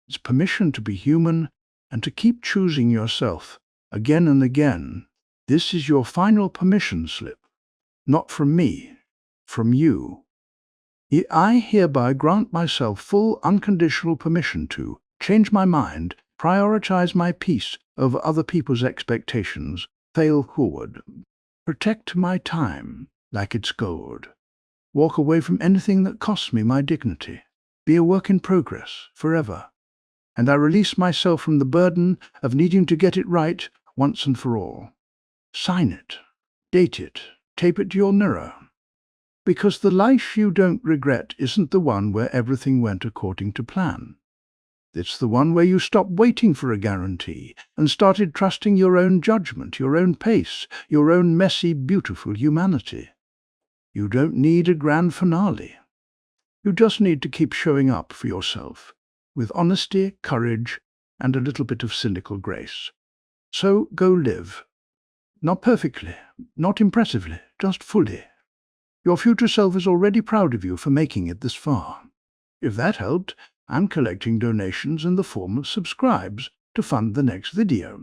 It's permission to be human and to keep choosing yourself again and again. This is your final permission slip. Not from me, from you. I hereby grant myself full, unconditional permission to change my mind, prioritize my peace over other people's expectations, fail forward, protect my time like it's gold, walk away from anything that costs me my dignity, be a work in progress forever. And I release myself from the burden of needing to get it right once and for all. Sign it, date it, tape it to your mirror. Because the life you don't regret isn't the one where everything went according to plan. It's the one where you stopped waiting for a guarantee and started trusting your own judgment, your own pace, your own messy, beautiful humanity. You don't need a grand finale. You just need to keep showing up for yourself, with honesty, courage, and a little bit of cynical grace. So go live. Not perfectly, not impressively, just fully. Your future self is already proud of you for making it this far. If that helped, and collecting donations in the form of subscribes to fund the next video.